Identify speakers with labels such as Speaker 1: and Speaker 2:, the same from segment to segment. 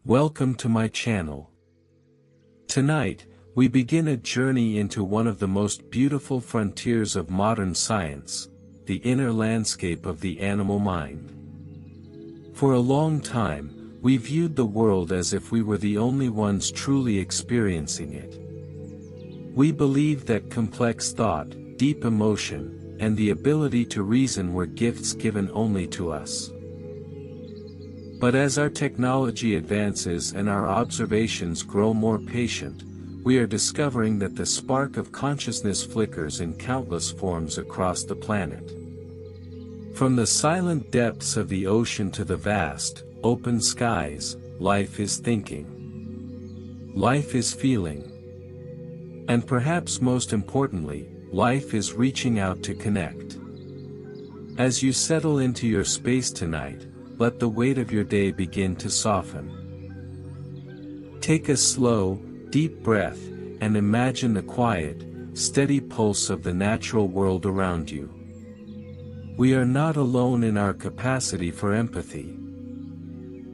Speaker 1: Welcome to my channel. Tonight, we begin a journey into one of the most beautiful frontiers of modern science, the inner landscape of the animal mind. For a long time, we viewed the world as if we were the only ones truly experiencing it. We believed that complex thought, deep emotion, and the ability to reason were gifts given only to us. But as our technology advances and our observations grow more patient, we are discovering that the spark of consciousness flickers in countless forms across the planet. From the silent depths of the ocean to the vast, open skies, life is thinking. Life is feeling. And perhaps most importantly, life is reaching out to connect. As you settle into your space tonight, let the weight of your day begin to soften. Take a slow, deep breath, and imagine the quiet, steady pulse of the natural world around you. We are not alone in our capacity for empathy.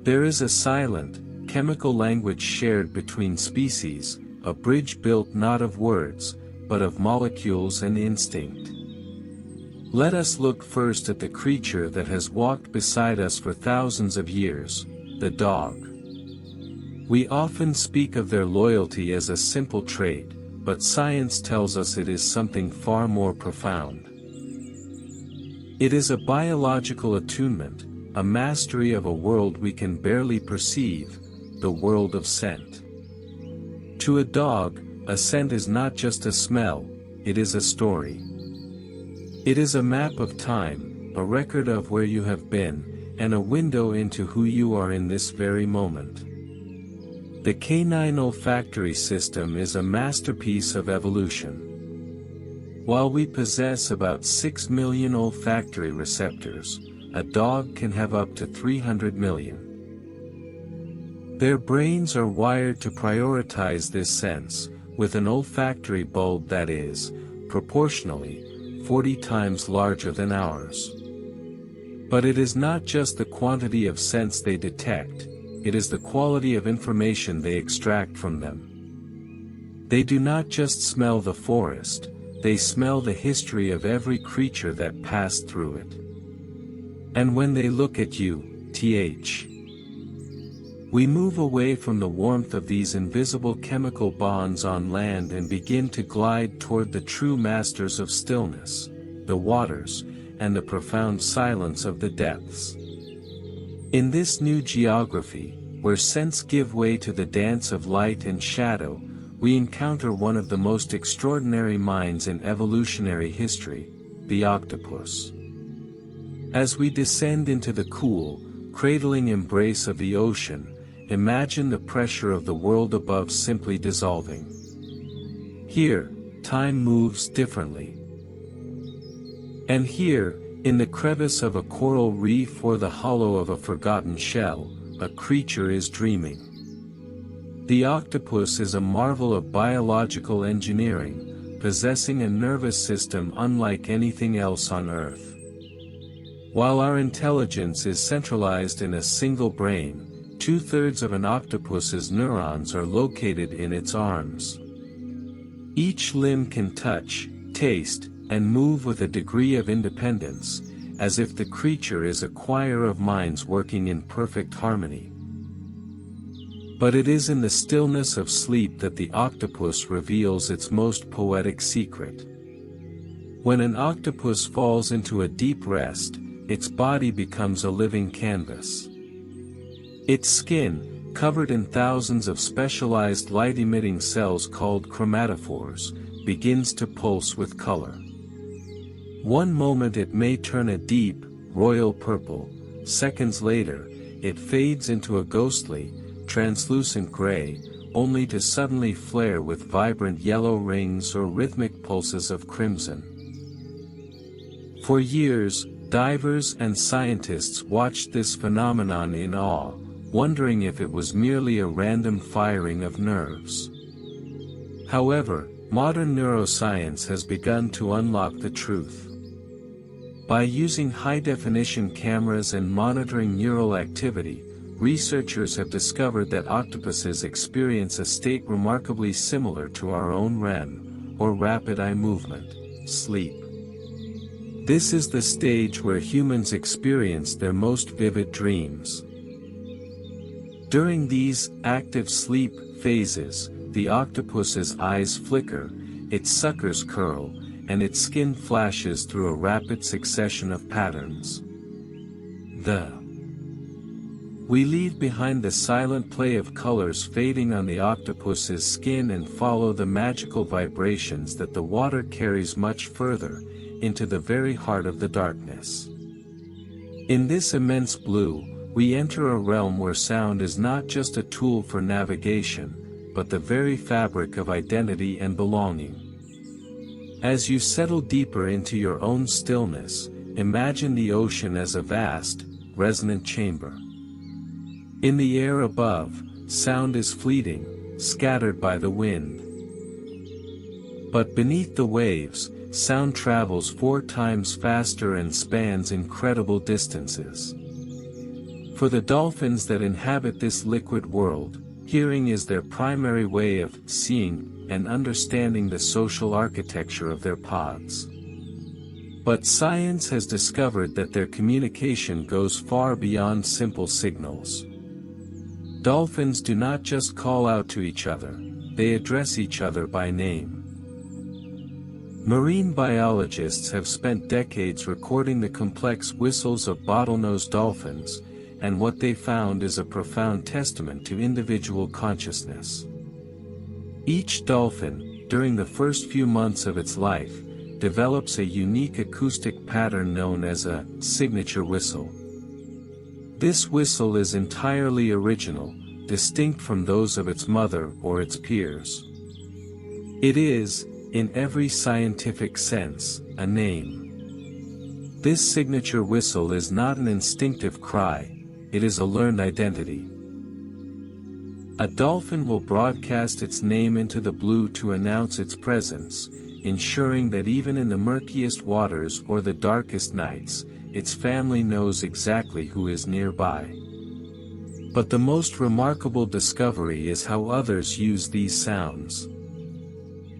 Speaker 1: There is a silent, chemical language shared between species, a bridge built not of words, but of molecules and instinct. Let us look first at the creature that has walked beside us for thousands of years, the dog. We often speak of their loyalty as a simple trait, but science tells us it is something far more profound. It is a biological attunement, a mastery of a world we can barely perceive, the world of scent. To a dog, a scent is not just a smell, it is a story. It is a map of time, a record of where you have been, and a window into who you are in this very moment. The canine olfactory system is a masterpiece of evolution. While we possess about 6 million olfactory receptors, a dog can have up to 300 million. Their brains are wired to prioritize this sense, with an olfactory bulb that is, proportionally, 40 times larger than ours. But it is not just the quantity of scents they detect, it is the quality of information they extract from them. They do not just smell the forest, they smell the history of every creature that passed through it. And when they look at you, we move away from the warmth of these invisible chemical bonds on land and begin to glide toward the true masters of stillness, the waters, and the profound silence of the depths. In this new geography, where scents give way to the dance of light and shadow, we encounter one of the most extraordinary minds in evolutionary history, the octopus. As we descend into the cool, cradling embrace of the ocean, imagine the pressure of the world above simply dissolving. Here, time moves differently. And here, in the crevice of a coral reef or the hollow of a forgotten shell, a creature is dreaming. The octopus is a marvel of biological engineering, possessing a nervous system unlike anything else on Earth. While our intelligence is centralized in a single brain, 2/3 of an octopus's neurons are located in its arms. Each limb can touch, taste, and move with a degree of independence, as if the creature is a choir of minds working in perfect harmony. But it is in the stillness of sleep that the octopus reveals its most poetic secret. When an octopus falls into a deep rest, its body becomes a living canvas. Its skin, covered in thousands of specialized light-emitting cells called chromatophores, begins to pulse with color. One moment it may turn a deep, royal purple, seconds later, it fades into a ghostly, translucent gray, only to suddenly flare with vibrant yellow rings or rhythmic pulses of crimson. For years, divers and scientists watched this phenomenon in awe, wondering if it was merely a random firing of nerves. However, modern neuroscience has begun to unlock the truth. By using high-definition cameras and monitoring neural activity, researchers have discovered that octopuses experience a state remarkably similar to our own REM, or rapid eye movement, sleep. This is the stage where humans experience their most vivid dreams. During these active sleep phases, the octopus's eyes flicker, its suckers curl, and its skin flashes through a rapid succession of patterns. We leave behind the silent play of colors fading on the octopus's skin and follow the magical vibrations that the water carries much further, into the very heart of the darkness. In this immense blue, we enter a realm where sound is not just a tool for navigation, but the very fabric of identity and belonging. As you settle deeper into your own stillness, imagine the ocean as a vast, resonant chamber. In the air above, sound is fleeting, scattered by the wind. But beneath the waves, sound travels 4 times faster and spans incredible distances. For the dolphins that inhabit this liquid world, hearing is their primary way of seeing and understanding the social architecture of their pods. But science has discovered that their communication goes far beyond simple signals. Dolphins do not just call out to each other, they address each other by name. Marine biologists have spent decades recording the complex whistles of bottlenose dolphins, and what they found is a profound testament to individual consciousness. Each dolphin, during the first few months of its life, develops a unique acoustic pattern known as a signature whistle. This whistle is entirely original, distinct from those of its mother or its peers. It is, in every scientific sense, a name. This signature whistle is not an instinctive cry, it is a learned identity. A dolphin will broadcast its name into the blue to announce its presence, ensuring that even in the murkiest waters or the darkest nights, its family knows exactly who is nearby. But the most remarkable discovery is how others use these sounds.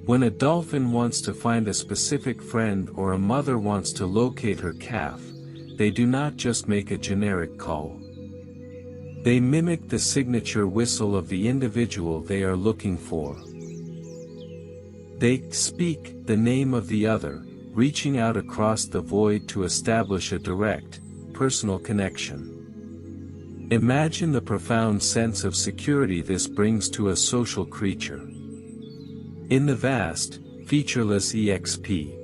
Speaker 1: When a dolphin wants to find a specific friend or a mother wants to locate her calf, they do not just make a generic call. They mimic the signature whistle of the individual they are looking for. They speak the name of the other, reaching out across the void to establish a direct, personal connection. Imagine the profound sense of security this brings to a social creature. In the vast, featureless EXP.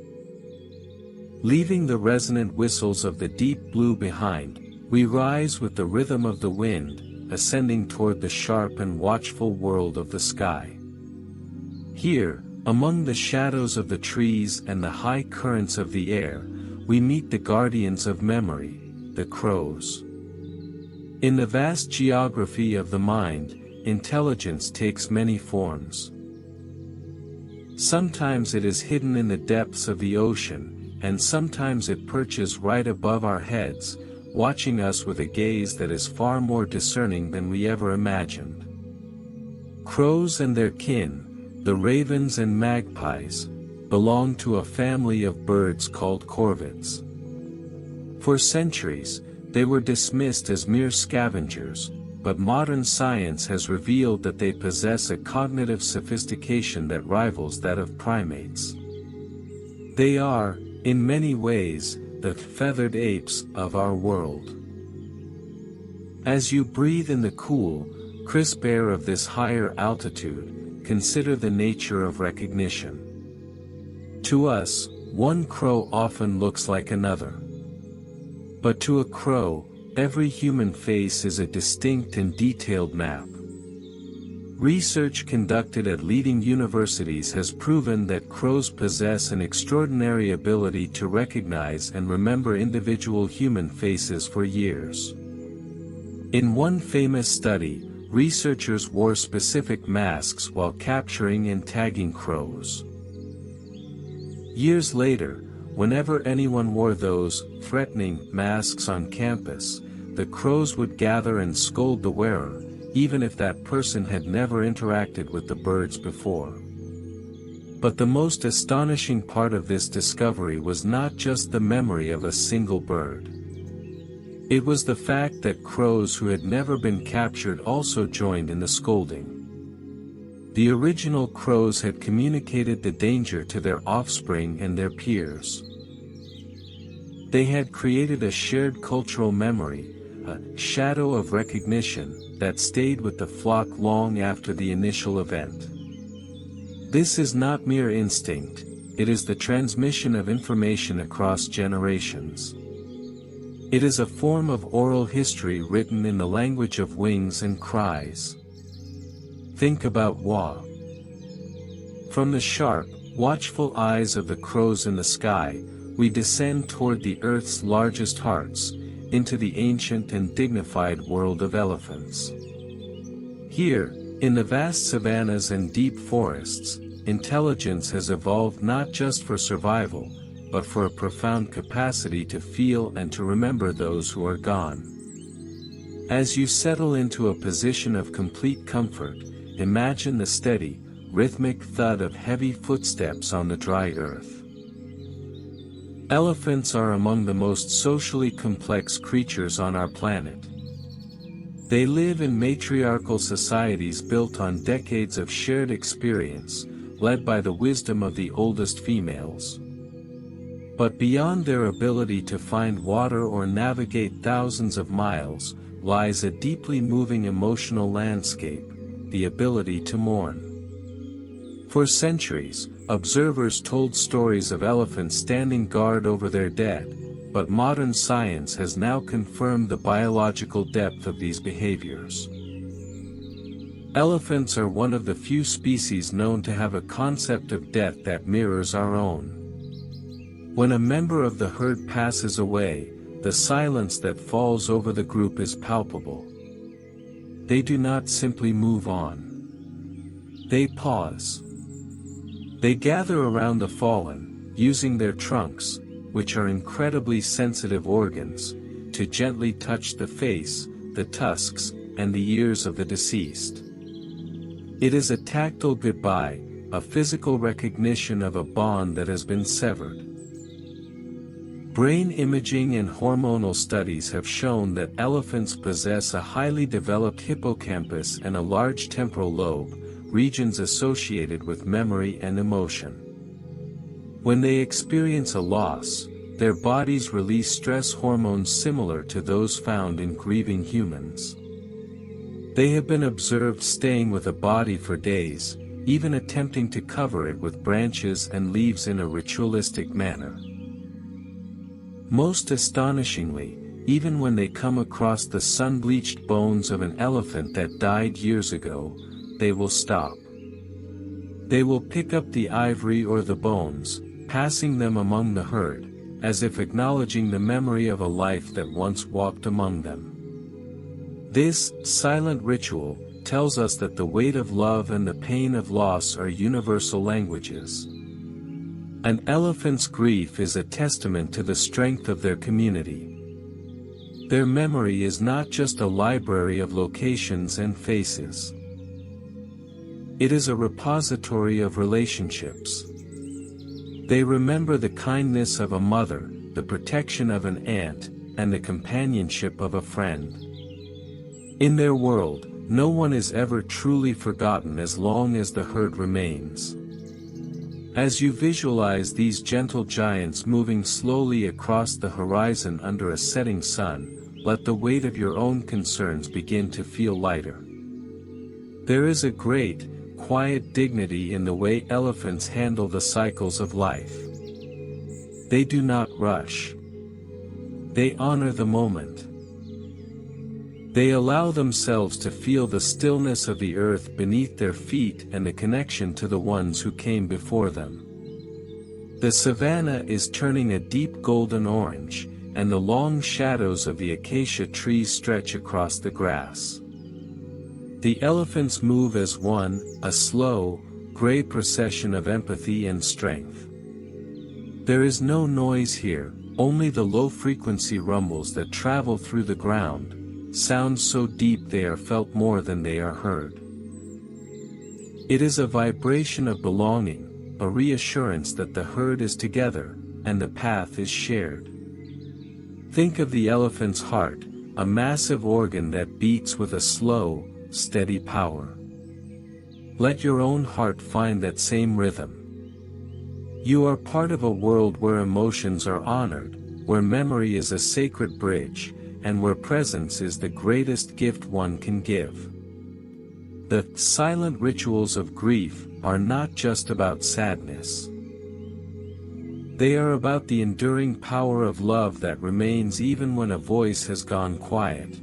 Speaker 1: Leaving the resonant whistles of the deep blue behind, we rise with the rhythm of the wind, ascending toward the sharp and watchful world of the sky. Here, among the shadows of the trees and the high currents of the air, we meet the guardians of memory, the crows. In the vast geography of the mind, intelligence takes many forms. Sometimes it is hidden in the depths of the ocean, and sometimes it perches right above our heads, watching us with a gaze that is far more discerning than we ever imagined. Crows and their kin, the ravens and magpies, belong to a family of birds called corvids. For centuries, they were dismissed as mere scavengers, but modern science has revealed that they possess a cognitive sophistication that rivals that of primates. They are, in many ways, the feathered apes of our world. As you breathe in the cool, crisp air of this higher altitude, consider the nature of recognition. To us, one crow often looks like another. But to a crow, every human face is a distinct and detailed map. Research conducted at leading universities has proven that crows possess an extraordinary ability to recognize and remember individual human faces for years. In one famous study, researchers wore specific masks while capturing and tagging crows. Years later, whenever anyone wore those threatening masks on campus, the crows would gather and scold the wearer, even if that person had never interacted with the birds before. But the most astonishing part of this discovery was not just the memory of a single bird. It was the fact that crows who had never been captured also joined in the scolding. The original crows had communicated the danger to their offspring and their peers. They had created a shared cultural memory, a shadow of recognition, that stayed with the flock long after the initial event. This is not mere instinct, it is the transmission of information across generations. It is a form of oral history written in the language of wings and cries. Think about wah. From the sharp, watchful eyes of the crows in the sky, we descend toward the earth's largest hearts, into the ancient and dignified world of elephants. Here, in the vast savannas and deep forests, intelligence has evolved not just for survival, but for a profound capacity to feel and to remember those who are gone. As you settle into a position of complete comfort, imagine the steady, rhythmic thud of heavy footsteps on the dry earth. Elephants are among the most socially complex creatures on our planet. They live in matriarchal societies built on decades of shared experience, led by the wisdom of the oldest females. But beyond their ability to find water or navigate thousands of miles, lies a deeply moving emotional landscape, the ability to mourn. For centuries, observers told stories of elephants standing guard over their dead, but modern science has now confirmed the biological depth of these behaviors. Elephants are one of the few species known to have a concept of death that mirrors our own. When a member of the herd passes away, the silence that falls over the group is palpable. They do not simply move on. They pause. They gather around the fallen, using their trunks, which are incredibly sensitive organs, to gently touch the face, the tusks, and the ears of the deceased. It is a tactile goodbye, a physical recognition of a bond that has been severed. Brain imaging and hormonal studies have shown that elephants possess a highly developed hippocampus and a large temporal lobe, regions associated with memory and emotion. When they experience a loss, their bodies release stress hormones similar to those found in grieving humans. They have been observed staying with a body for days, even attempting to cover it with branches and leaves in a ritualistic manner. Most astonishingly, even when they come across the sun-bleached bones of an elephant that died years ago, they will stop. They will pick up the ivory or the bones, passing them among the herd, as if acknowledging the memory of a life that once walked among them. This silent ritual tells us that the weight of love and the pain of loss are universal languages. An elephant's grief is a testament to the strength of their community. Their memory is not just a library of locations and faces. It is a repository of relationships. They remember the kindness of a mother, the protection of an aunt, and the companionship of a friend. In their world, no one is ever truly forgotten as long as the herd remains. As you visualize these gentle giants moving slowly across the horizon under a setting sun, let the weight of your own concerns begin to feel lighter. There is a great, quiet dignity in the way elephants handle the cycles of life. They do not rush. They honor the moment. They allow themselves to feel the stillness of the earth beneath their feet and the connection to the ones who came before them. The savanna is turning a deep golden orange, and the long shadows of the acacia trees stretch across the grass. The elephants move as one, a slow, gray procession of empathy and strength. There is no noise here, only the low-frequency rumbles that travel through the ground, sounds so deep they are felt more than they are heard. It is a vibration of belonging, a reassurance that the herd is together, and the path is shared. Think of the elephant's heart, a massive organ that beats with a slow, steady power. Let your own heart find that same rhythm. You are part of a world where emotions are honored, where memory is a sacred bridge, and where presence is the greatest gift one can give. The silent rituals of grief are not just about sadness. They are about the enduring power of love that remains even when a voice has gone quiet.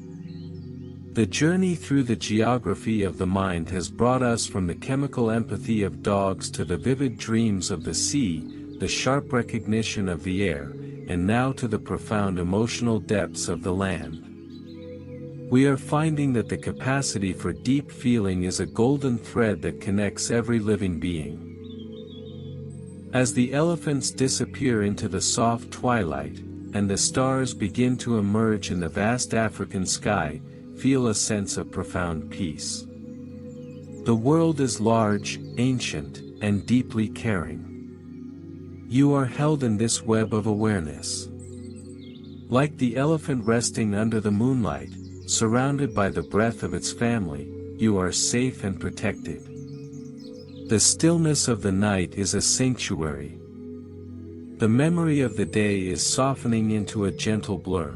Speaker 1: The journey through the geography of the mind has brought us from the chemical empathy of dogs to the vivid dreams of the sea, the sharp recognition of the air, and now to the profound emotional depths of the land. We are finding that the capacity for deep feeling is a golden thread that connects every living being. As the elephants disappear into the soft twilight, and the stars begin to emerge in the vast African sky, feel a sense of profound peace. The world is large, ancient, and deeply caring. You are held in this web of awareness. Like the elephant resting under the moonlight, surrounded by the breath of its family, you are safe and protected. The stillness of the night is a sanctuary. The memory of the day is softening into a gentle blur.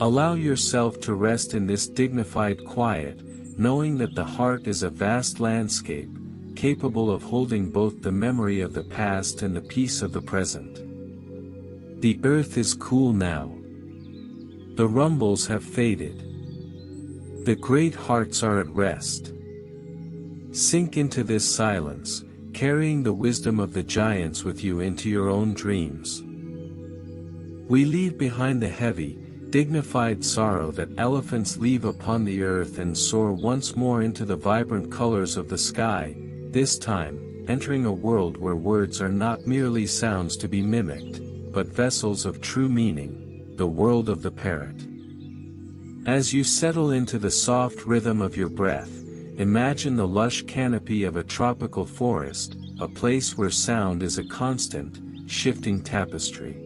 Speaker 1: Allow yourself to rest in this dignified quiet, knowing that the heart is a vast landscape, capable of holding both the memory of the past and the peace of the present. The earth is cool now. The rumbles have faded. The great hearts are at rest. Sink into this silence, carrying the wisdom of the giants with you into your own dreams. We leave behind the heavy, dignified sorrow that elephants leave upon the earth and soar once more into the vibrant colors of the sky, this time, entering a world where words are not merely sounds to be mimicked, but vessels of true meaning, the world of the parrot. As you settle into the soft rhythm of your breath, imagine the lush canopy of a tropical forest, a place where sound is a constant, shifting tapestry.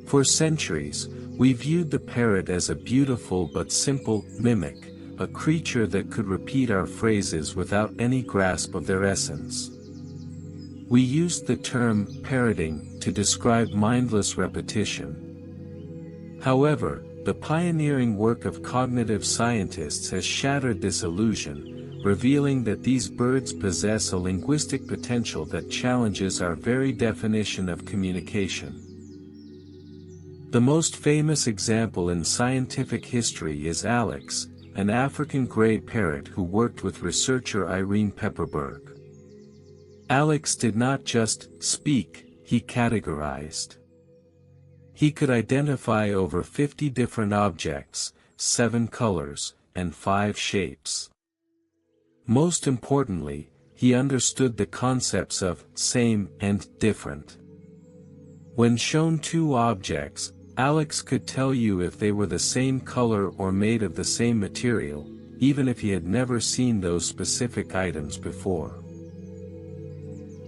Speaker 1: For centuries, we viewed the parrot as a beautiful but simple mimic, a creature that could repeat our phrases without any grasp of their essence. We used the term parroting to describe mindless repetition. However, the pioneering work of cognitive scientists has shattered this illusion, revealing that these birds possess a linguistic potential that challenges our very definition of communication. The most famous example in scientific history is Alex, an African gray parrot who worked with researcher Irene Pepperberg. Alex did not just speak, he categorized. He could identify over 50 different objects, 7 colors, and 5 shapes. Most importantly, he understood the concepts of same and different. When shown 2 objects, Alex could tell you if they were the same color or made of the same material, even if he had never seen those specific items before.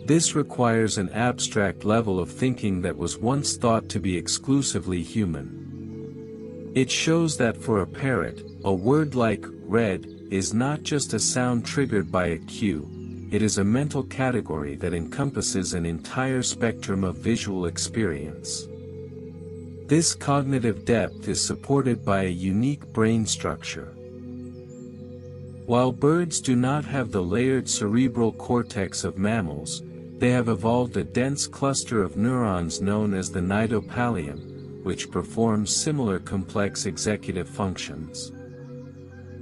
Speaker 1: This requires an abstract level of thinking that was once thought to be exclusively human. It shows that for a parrot, a word like red is not just a sound triggered by a cue, it is a mental category that encompasses an entire spectrum of visual experience. This cognitive depth is supported by a unique brain structure. While birds do not have the layered cerebral cortex of mammals, they have evolved a dense cluster of neurons known as the nidopallium, which performs similar complex executive functions.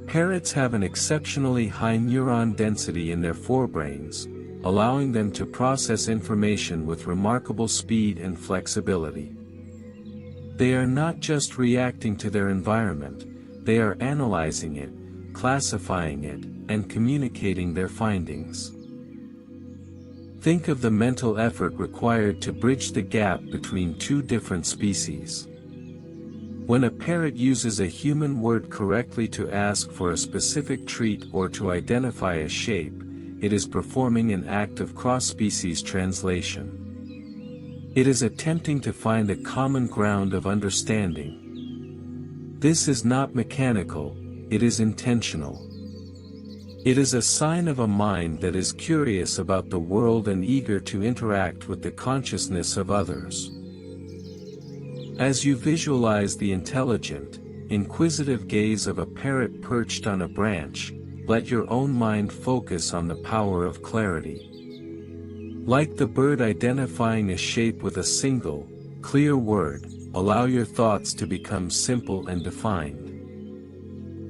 Speaker 1: Parrots have an exceptionally high neuron density in their forebrains, allowing them to process information with remarkable speed and flexibility. They are not just reacting to their environment, they are analyzing it, classifying it, and communicating their findings. Think of the mental effort required to bridge the gap between two different species. When a parrot uses a human word correctly to ask for a specific treat or to identify a shape, it is performing an act of cross-species translation. It is attempting to find a common ground of understanding. This is not mechanical, it is intentional. It is a sign of a mind that is curious about the world and eager to interact with the consciousness of others. As you visualize the intelligent, inquisitive gaze of a parrot perched on a branch, let your own mind focus on the power of clarity. Like the bird identifying a shape with a single, clear word, allow your thoughts to become simple and defined.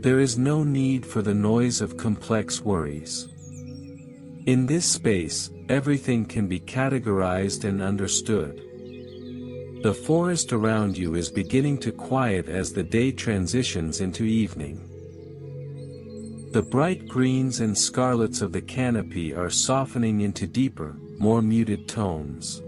Speaker 1: There is no need for the noise of complex worries. In this space, everything can be categorized and understood. The forest around you is beginning to quiet as the day transitions into evening. The bright greens and scarlets of the canopy are softening into deeper, more muted tones.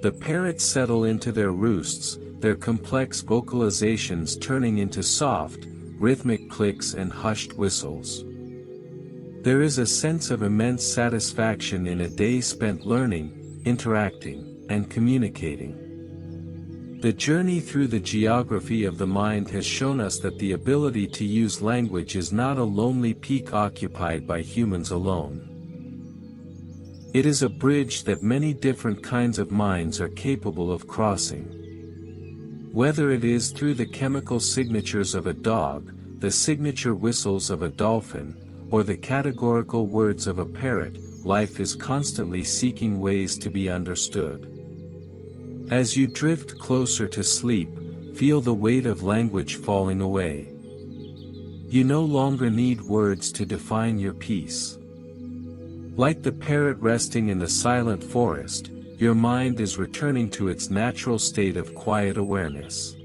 Speaker 1: The parrots settle into their roosts, their complex vocalizations turning into soft, rhythmic clicks and hushed whistles. There is a sense of immense satisfaction in a day spent learning, interacting, and communicating. The journey through the geography of the mind has shown us that the ability to use language is not a lonely peak occupied by humans alone. It is a bridge that many different kinds of minds are capable of crossing. Whether it is through the chemical signatures of a dog, the signature whistles of a dolphin, or the categorical words of a parrot, life is constantly seeking ways to be understood. As you drift closer to sleep, feel the weight of language falling away. You no longer need words to define your peace. Like the parrot resting in the silent forest, your mind is returning to its natural state of quiet awareness.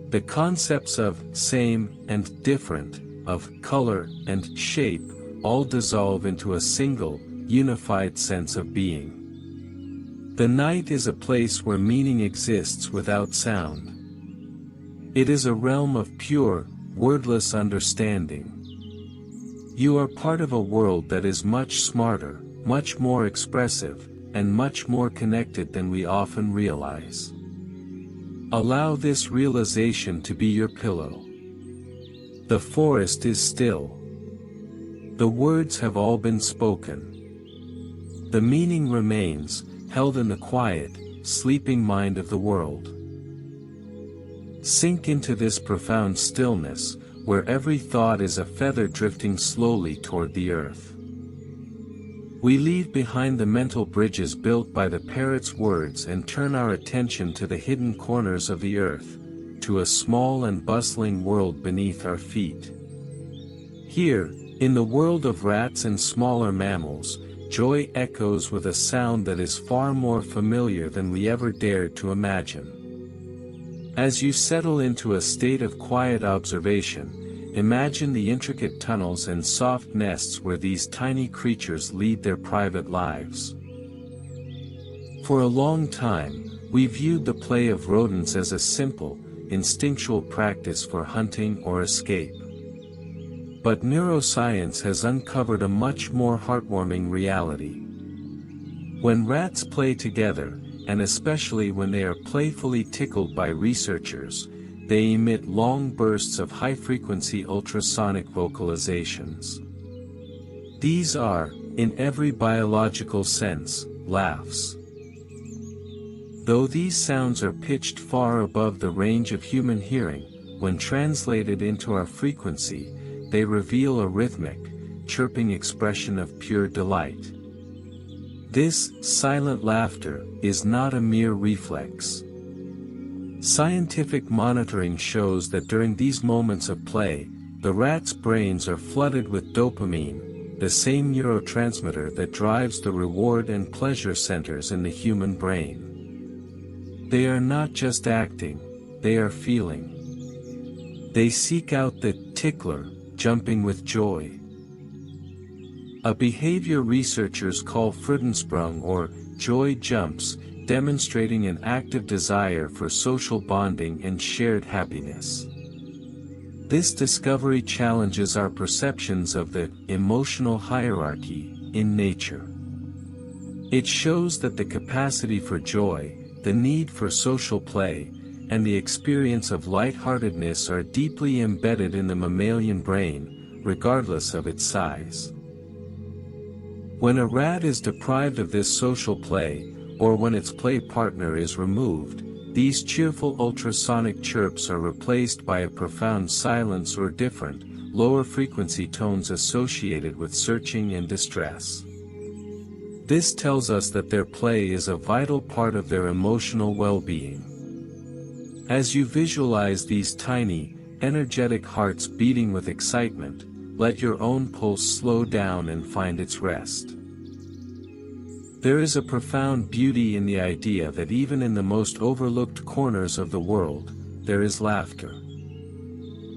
Speaker 1: The concepts of same and different, of color and shape, all dissolve into a single, unified sense of being. The night is a place where meaning exists without sound. It is a realm of pure, wordless understanding. You are part of a world that is much smarter, much more expressive, and much more connected than we often realize. Allow this realization to be your pillow. The forest is still. The words have all been spoken. The meaning remains, held in the quiet, sleeping mind of the world. Sink into this profound stillness, where every thought is a feather drifting slowly toward the earth. We leave behind the mental bridges built by the parrot's words and turn our attention to the hidden corners of the earth, to a small and bustling world beneath our feet. Here, in the world of rats and smaller mammals, joy echoes with a sound that is far more familiar than we ever dared to imagine. As you settle into a state of quiet observation, imagine the intricate tunnels and soft nests where these tiny creatures lead their private lives. For a long time, we viewed the play of rodents as a simple, instinctual practice for hunting or escape. But neuroscience has uncovered a much more heartwarming reality. When rats play together, and especially when they are playfully tickled by researchers, they emit long bursts of high-frequency ultrasonic vocalizations. These are, in every biological sense, laughs. Though these sounds are pitched far above the range of human hearing, when translated into our frequency, they reveal a rhythmic, chirping expression of pure delight. This silent laughter is not a mere reflex. Scientific monitoring shows that during these moments of play, the rats' brains are flooded with dopamine, the same neurotransmitter that drives the reward and pleasure centers in the human brain. They are not just acting, they are feeling. They seek out the tickler, jumping with joy. a behavior researchers call Freudensprung or joy jumps, demonstrating an active desire for social bonding and shared happiness. This discovery challenges our perceptions of the emotional hierarchy in nature. It shows that the capacity for joy, the need for social play, and the experience of lightheartedness are deeply embedded in the mammalian brain, regardless of its size. When a rat is deprived of this social play, or when its play partner is removed, these cheerful ultrasonic chirps are replaced by a profound silence or different, lower frequency tones associated with searching and distress. This tells us that their play is a vital part of their emotional well-being. As you visualize these tiny, energetic hearts beating with excitement, let your own pulse slow down and find its rest. There is a profound beauty in the idea that even in the most overlooked corners of the world, there is laughter.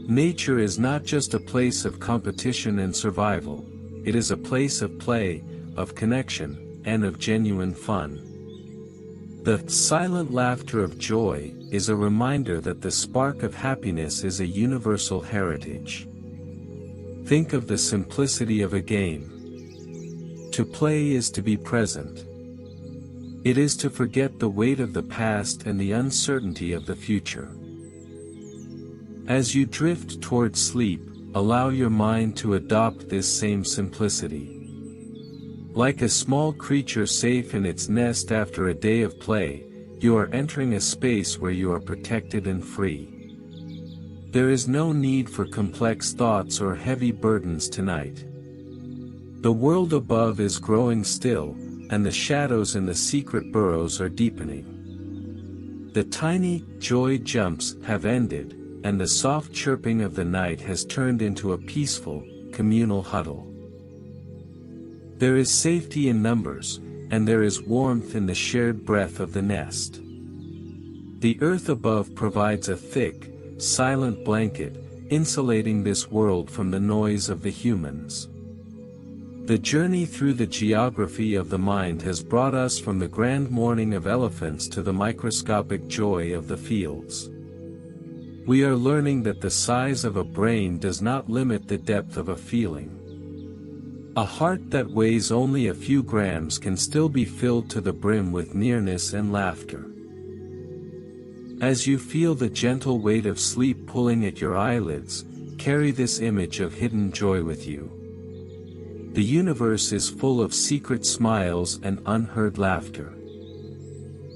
Speaker 1: Nature is not just a place of competition and survival, it is a place of play, of connection, and of genuine fun. The silent laughter of joy is a reminder that the spark of happiness is a universal heritage. Think of the simplicity of a game. To play is to be present. It is to forget the weight of the past and the uncertainty of the future. As you drift toward sleep, allow your mind to adopt this same simplicity. Like a small creature safe in its nest after a day of play, you are entering a space where you are protected and free. There is no need for complex thoughts or heavy burdens tonight. The world above is growing still, and the shadows in the secret burrows are deepening. The tiny joy jumps have ended, and the soft chirping of the night has turned into a peaceful, communal huddle. There is safety in numbers, and there is warmth in the shared breath of the nest. The earth above provides a thick, silent blanket, insulating this world from the noise of the humans. The journey through the geography of the mind has brought us from the grand mourning of elephants to the microscopic joy of the fields. We are learning that the size of a brain does not limit the depth of a feeling. A heart that weighs only a few grams can still be filled to the brim with nearness and laughter. As you feel the gentle weight of sleep pulling at your eyelids, carry this image of hidden joy with you. The universe is full of secret smiles and unheard laughter.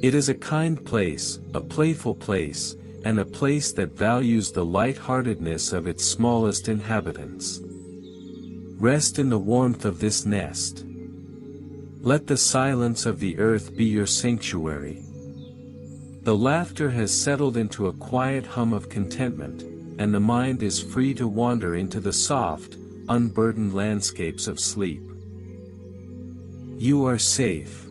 Speaker 1: It is a kind place, a playful place, and a place that values the lightheartedness of its smallest inhabitants. Rest in the warmth of this nest. Let the silence of the earth be your sanctuary. The laughter has settled into a quiet hum of contentment, and the mind is free to wander into the soft, unburdened landscapes of sleep. You are safe.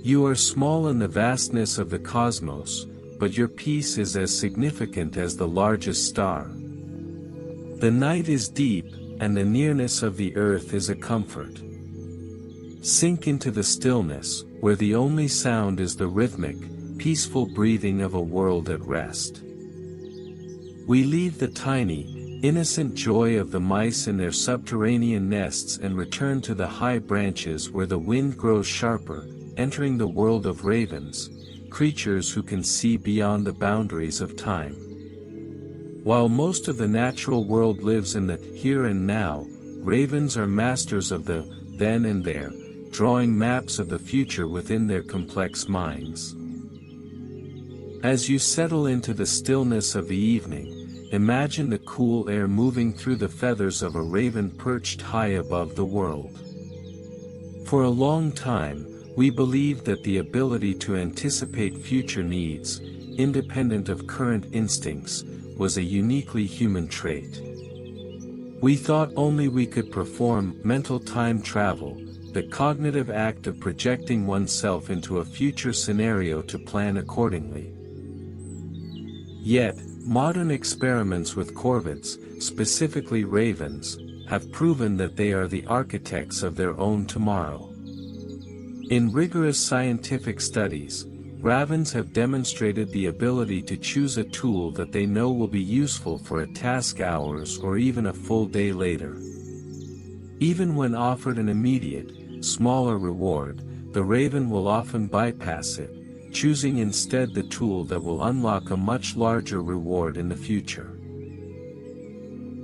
Speaker 1: You are small in the vastness of the cosmos, but your peace is as significant as the largest star. The night is deep, and the nearness of the earth is a comfort. Sink into the stillness, where the only sound is the rhythmic, peaceful breathing of a world at rest. We leave the tiny, innocent joy of the mice in their subterranean nests and return to the high branches where the wind grows sharper, entering the world of ravens, creatures who can see beyond the boundaries of time. While most of the natural world lives in the here and now, ravens are masters of the then and there, drawing maps of the future within their complex minds. As you settle into the stillness of the evening, imagine the cool air moving through the feathers of a raven perched high above the world. For a long time, we believed that the ability to anticipate future needs, independent of current instincts, was a uniquely human trait. We thought only we could perform mental time travel, the cognitive act of projecting oneself into a future scenario to plan accordingly. Yet, modern experiments with corvids, specifically ravens, have proven that they are the architects of their own tomorrow. In rigorous scientific studies, ravens have demonstrated the ability to choose a tool that they know will be useful for a task hours or even a full day later. Even when offered an immediate, smaller reward, the raven will often bypass it, choosing instead the tool that will unlock a much larger reward in the future.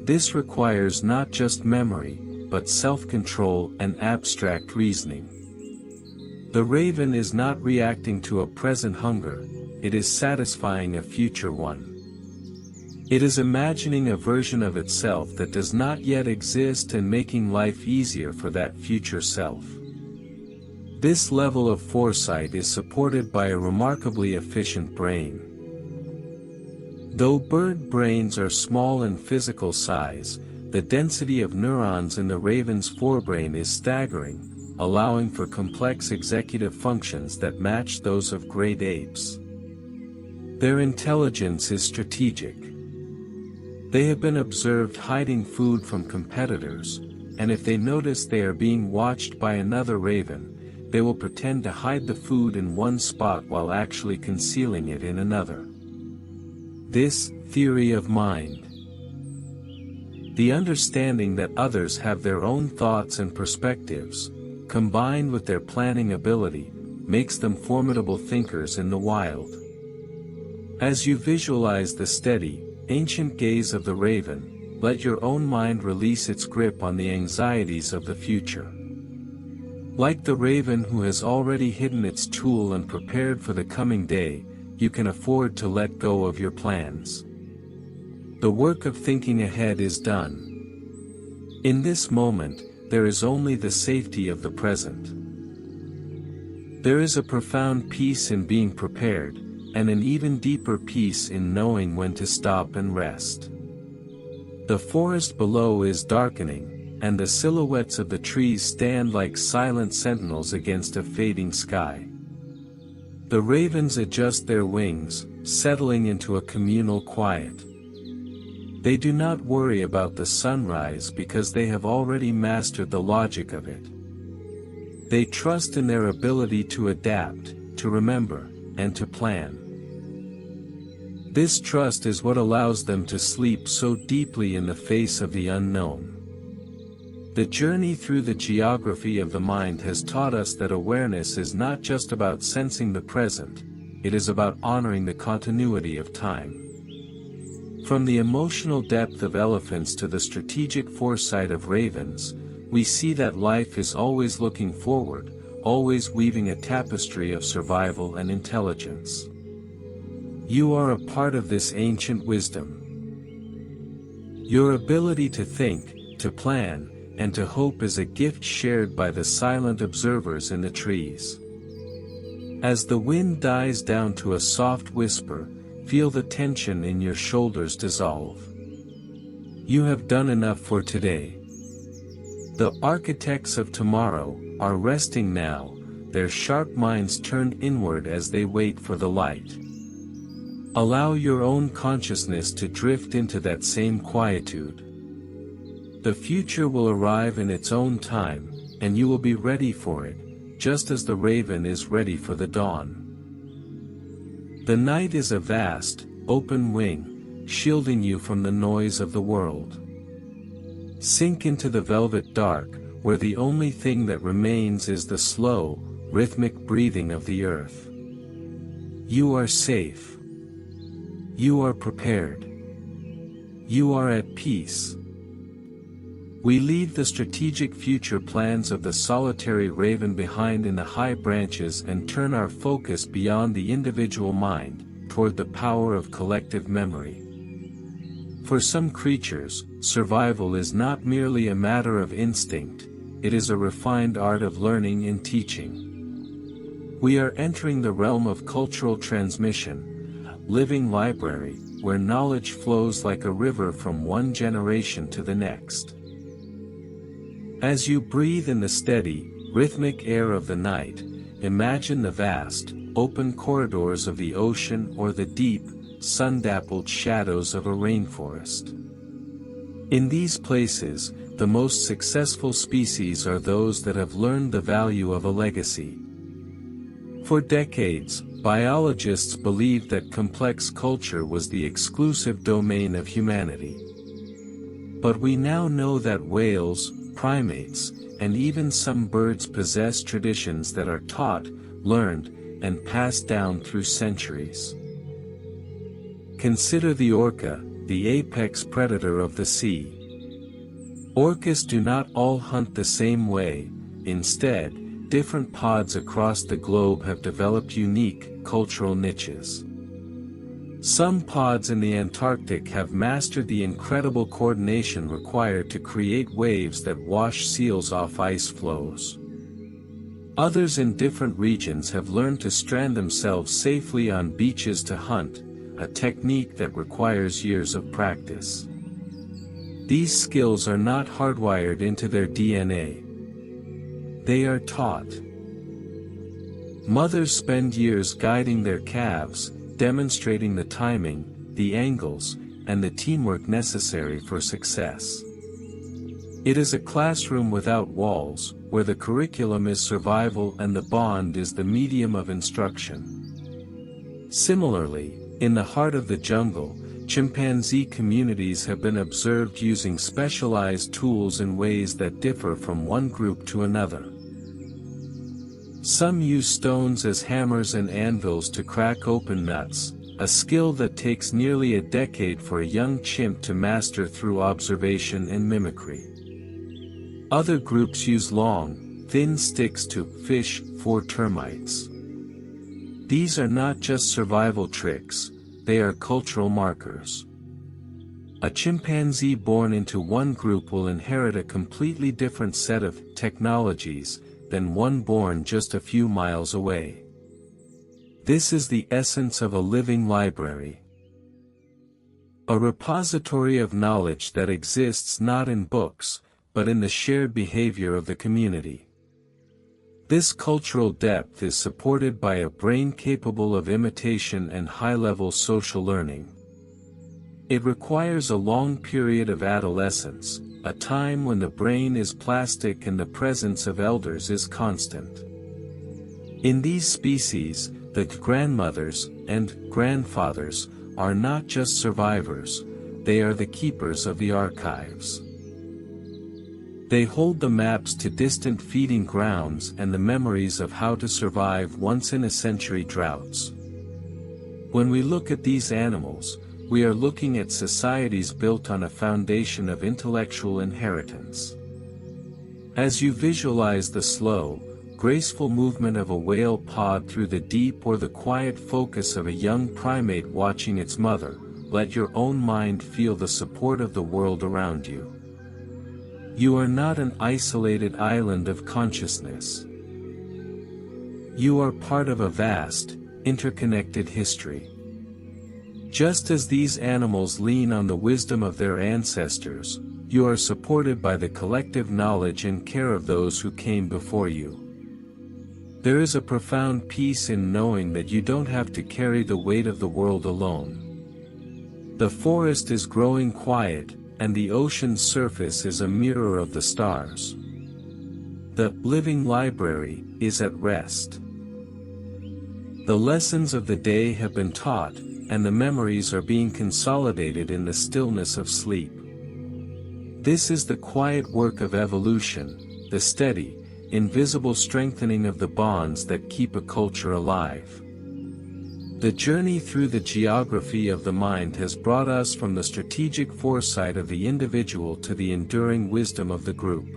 Speaker 1: This requires not just memory, but self-control and abstract reasoning. The raven is not reacting to a present hunger, it is satisfying a future one. It is imagining a version of itself that does not yet exist and making life easier for that future self. This level of foresight is supported by a remarkably efficient brain. Though bird brains are small in physical size, the density of neurons in the raven's forebrain is staggering, allowing for complex executive functions that match those of great apes. Their intelligence is strategic. They have been observed hiding food from competitors, and if they notice they are being watched by another raven, they will pretend to hide the food in one spot while actually concealing it in another. This theory of mind, the understanding that others have their own thoughts and perspectives, combined with their planning ability, makes them formidable thinkers in the wild. As you visualize the steady, ancient gaze of the raven, let your own mind release its grip on the anxieties of the future. Like the raven who has already hidden its tool and prepared for the coming day, you can afford to let go of your plans. The work of thinking ahead is done. In this moment, there is only the safety of the present. There is a profound peace in being prepared, and an even deeper peace in knowing when to stop and rest. The forest below is darkening, and the silhouettes of the trees stand like silent sentinels against a fading sky. The ravens adjust their wings, settling into a communal quiet. They do not worry about the sunrise because they have already mastered the logic of it. They trust in their ability to adapt, to remember, and to plan. This trust is what allows them to sleep so deeply in the face of the unknown. The journey through the geography of the mind has taught us that awareness is not just about sensing the present, it is about honoring the continuity of time. From the emotional depth of elephants to the strategic foresight of ravens, we see that life is always looking forward, always weaving a tapestry of survival and intelligence. You are a part of this ancient wisdom. Your ability to think, to plan, and to hope is a gift shared by the silent observers in the trees. As the wind dies down to a soft whisper, feel the tension in your shoulders dissolve. You have done enough for today. The architects of tomorrow are resting now, their sharp minds turned inward as they wait for the light. Allow your own consciousness to drift into that same quietude. The future will arrive in its own time, and you will be ready for it, just as the raven is ready for the dawn. The night is a vast, open wing, shielding you from the noise of the world. Sink into the velvet dark, where the only thing that remains is the slow, rhythmic breathing of the earth. You are safe. You are prepared. You are at peace. We leave the strategic future plans of the solitary raven behind in the high branches and turn our focus beyond the individual mind, toward the power of collective memory. For some creatures, survival is not merely a matter of instinct, it is a refined art of learning and teaching. We are entering the realm of cultural transmission, a living library, where knowledge flows like a river from one generation to the next. As you breathe in the steady, rhythmic air of the night, imagine the vast, open corridors of the ocean or the deep, sun-dappled shadows of a rainforest. In these places, the most successful species are those that have learned the value of a legacy. For decades, biologists believed that complex culture was the exclusive domain of humanity. But we now know that whales, primates, and even some birds possess traditions that are taught, learned, and passed down through centuries. Consider the orca, the apex predator of the sea. Orcas do not all hunt the same way. Instead, different pods across the globe have developed unique, cultural niches. Some pods in the Antarctic have mastered the incredible coordination required to create waves that wash seals off ice floes. Others in different regions have learned to strand themselves safely on beaches to hunt, a technique that requires years of practice. These skills are not hardwired into their DNA. They are taught. Mothers spend years guiding their calves, demonstrating the timing, the angles, and the teamwork necessary for success. It is a classroom without walls, where the curriculum is survival and the bond is the medium of instruction. Similarly, in the heart of the jungle, chimpanzee communities have been observed using specialized tools in ways that differ from one group to another. Some use stones as hammers and anvils to crack open nuts, a skill that takes nearly a decade for a young chimp to master through observation and mimicry. Other groups use long, thin sticks to fish for termites. These are not just survival tricks, they are cultural markers. A chimpanzee born into one group will inherit a completely different set of technologies than one born just a few miles away. This is the essence of a living library. A repository of knowledge that exists not in books, but in the shared behavior of the community. This cultural depth is supported by a brain capable of imitation and high-level social learning. It requires a long period of adolescence, a time when the brain is plastic and the presence of elders is constant. In these species, the grandmothers and grandfathers are not just survivors, they are the keepers of the archives. They hold the maps to distant feeding grounds and the memories of how to survive once-in-a-century droughts. When we look at these animals, we are looking at societies built on a foundation of intellectual inheritance. As you visualize the slow, graceful movement of a whale pod through the deep or the quiet focus of a young primate watching its mother, let your own mind feel the support of the world around you. You are not an isolated island of consciousness. You are part of a vast, interconnected history. Just as these animals lean on the wisdom of their ancestors, you are supported by the collective knowledge and care of those who came before you. There is a profound peace in knowing that you don't have to carry the weight of the world alone. The forest is growing quiet, and the ocean's surface is a mirror of the stars. The living library is at rest. The lessons of the day have been taught, and the memories are being consolidated in the stillness of sleep. This is the quiet work of evolution, the steady, invisible strengthening of the bonds that keep a culture alive. The journey through the geography of the mind has brought us from the strategic foresight of the individual to the enduring wisdom of the group.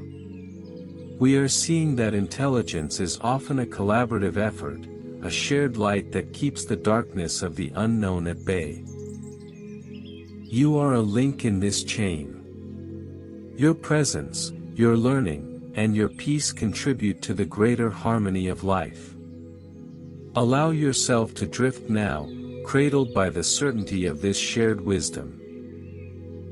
Speaker 1: We are seeing that intelligence is often a collaborative effort, a shared light that keeps the darkness of the unknown at bay. You are a link in this chain. Your presence, your learning, and your peace contribute to the greater harmony of life. Allow yourself to drift now, cradled by the certainty of this shared wisdom.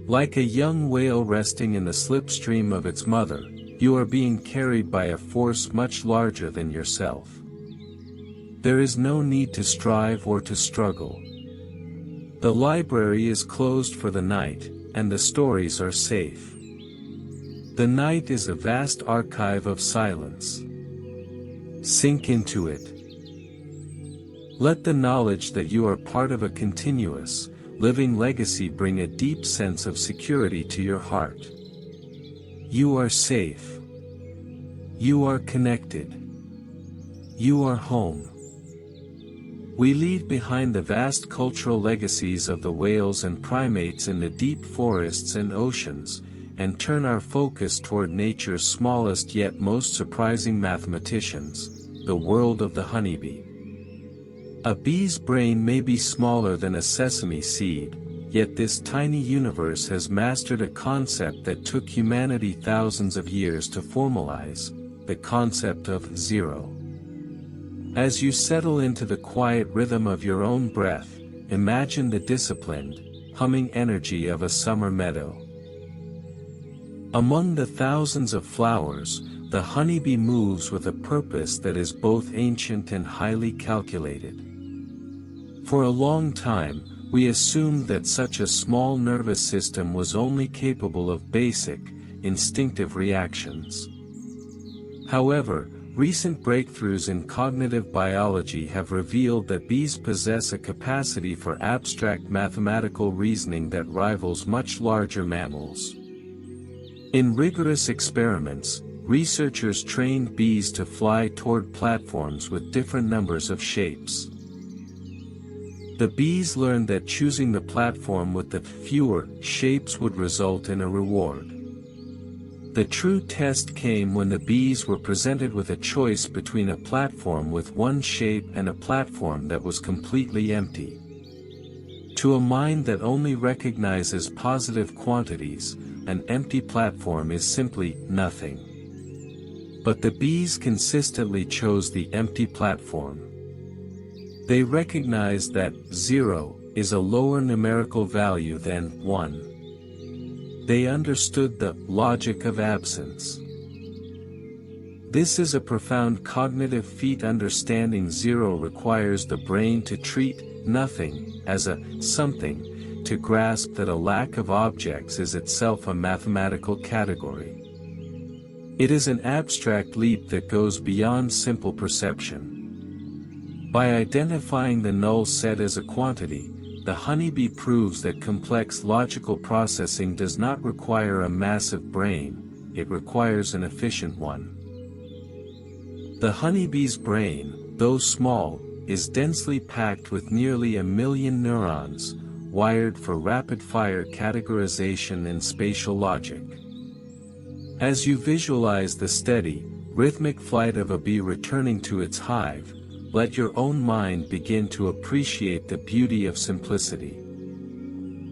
Speaker 1: Like a young whale resting in the slipstream of its mother, you are being carried by a force much larger than yourself. There is no need to strive or to struggle. The library is closed for the night, and the stories are safe. The night is a vast archive of silence. Sink into it. Let the knowledge that you are part of a continuous, living legacy bring a deep sense of security to your heart. You are safe. You are connected. You are home. We leave behind the vast cultural legacies of the whales and primates in the deep forests and oceans, and turn our focus toward nature's smallest yet most surprising mathematicians, the world of the honeybee. A bee's brain may be smaller than a sesame seed, yet this tiny universe has mastered a concept that took humanity thousands of years to formalize, the concept of zero. As you settle into the quiet rhythm of your own breath, imagine the disciplined, humming energy of a summer meadow. Among the thousands of flowers, the honeybee moves with a purpose that is both ancient and highly calculated. For a long time, we assumed that such a small nervous system was only capable of basic, instinctive reactions. However, recent breakthroughs in cognitive biology have revealed that bees possess a capacity for abstract mathematical reasoning that rivals much larger mammals. In rigorous experiments, researchers trained bees to fly toward platforms with different numbers of shapes. The bees learned that choosing the platform with the fewer shapes would result in a reward. The true test came when the bees were presented with a choice between a platform with one shape and a platform that was completely empty. To a mind that only recognizes positive quantities, an empty platform is simply nothing. But the bees consistently chose the empty platform. They recognized that 0 is a lower numerical value than 1. They understood the logic of absence. This is a profound cognitive feat. Understanding 0 requires the brain to treat nothing as a something, to grasp that a lack of objects is itself a mathematical category. It is an abstract leap that goes beyond simple perception. By identifying the null set as a quantity, the honeybee proves that complex logical processing does not require a massive brain, it requires an efficient one. The honeybee's brain, though small, is densely packed with nearly 1 million neurons, wired for rapid-fire categorization and spatial logic. As you visualize the steady, rhythmic flight of a bee returning to its hive, let your own mind begin to appreciate the beauty of simplicity.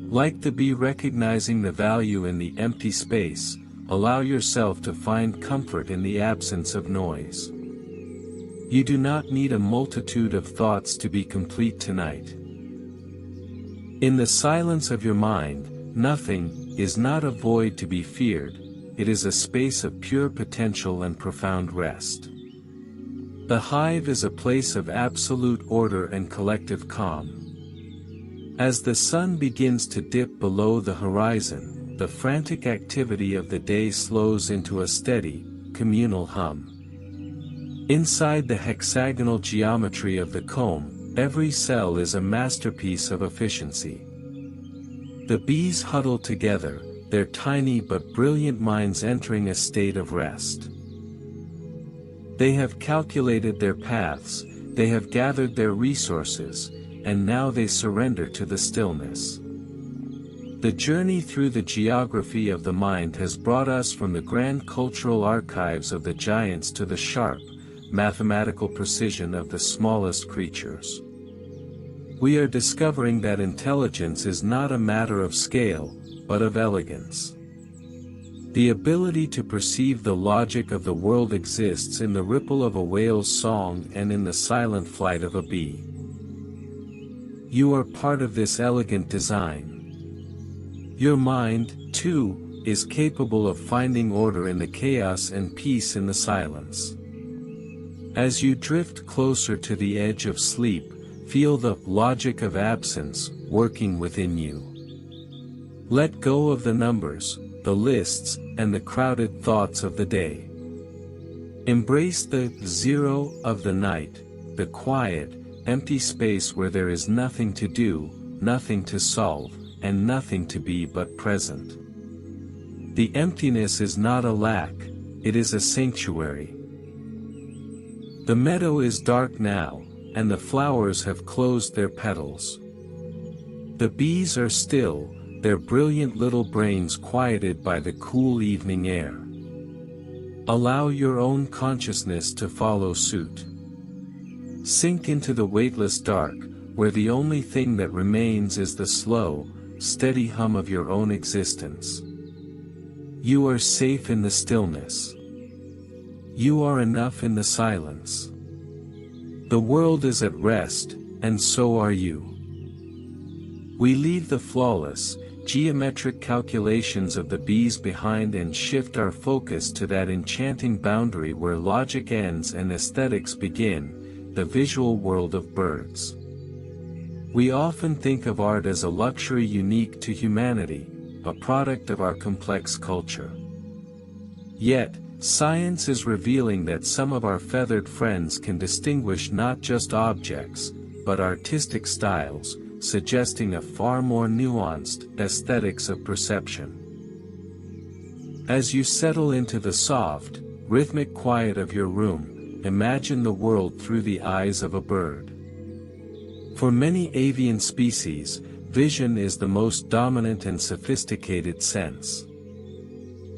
Speaker 1: Like the bee recognizing the value in the empty space, allow yourself to find comfort in the absence of noise. You do not need a multitude of thoughts to be complete tonight. In the silence of your mind, nothing is not a void to be feared, it is a space of pure potential and profound rest. The hive is a place of absolute order and collective calm. As the sun begins to dip below the horizon, the frantic activity of the day slows into a steady, communal hum. Inside the hexagonal geometry of the comb, every cell is a masterpiece of efficiency. The bees huddle together, their tiny but brilliant minds entering a state of rest. They have calculated their paths, they have gathered their resources, and now they surrender to the stillness. The journey through the geography of the mind has brought us from the grand cultural archives of the giants to the sharp, mathematical precision of the smallest creatures. We are discovering that intelligence is not a matter of scale, but of elegance. The ability to perceive the logic of the world exists in the ripple of a whale's song and in the silent flight of a bee. You are part of this elegant design. Your mind, too, is capable of finding order in the chaos and peace in the silence. As you drift closer to the edge of sleep, feel the logic of absence working within you. Let go of the numbers, the lists, and the crowded thoughts of the day. Embrace the zero of the night, the quiet, empty space where there is nothing to do, nothing to solve, and nothing to be but present. The emptiness is not a lack, it is a sanctuary. The meadow is dark now, and the flowers have closed their petals. The bees are still, their brilliant little brains quieted by the cool evening air. Allow your own consciousness to follow suit. Sink into the weightless dark, where the only thing that remains is the slow, steady hum of your own existence. You are safe in the stillness. You are enough in the silence. The world is at rest, and so are you. We leave the flawless, geometric calculations of the bees behind and shift our focus to that enchanting boundary where logic ends and aesthetics begin, the visual world of birds. We often think of art as a luxury unique to humanity, a product of our complex culture. Yet, science is revealing that some of our feathered friends can distinguish not just objects, but artistic styles, suggesting a far more nuanced aesthetics of perception. As you settle into the soft, rhythmic quiet of your room, imagine the world through the eyes of a bird. For many avian species, vision is the most dominant and sophisticated sense.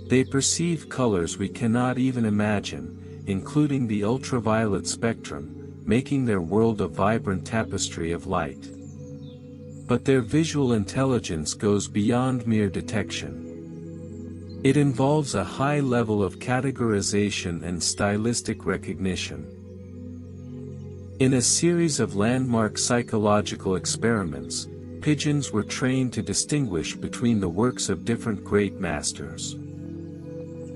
Speaker 1: They perceive colors we cannot even imagine, including the ultraviolet spectrum, making their world a vibrant tapestry of light. But their visual intelligence goes beyond mere detection. It involves a high level of categorization and stylistic recognition. In a series of landmark psychological experiments, pigeons were trained to distinguish between the works of different great masters.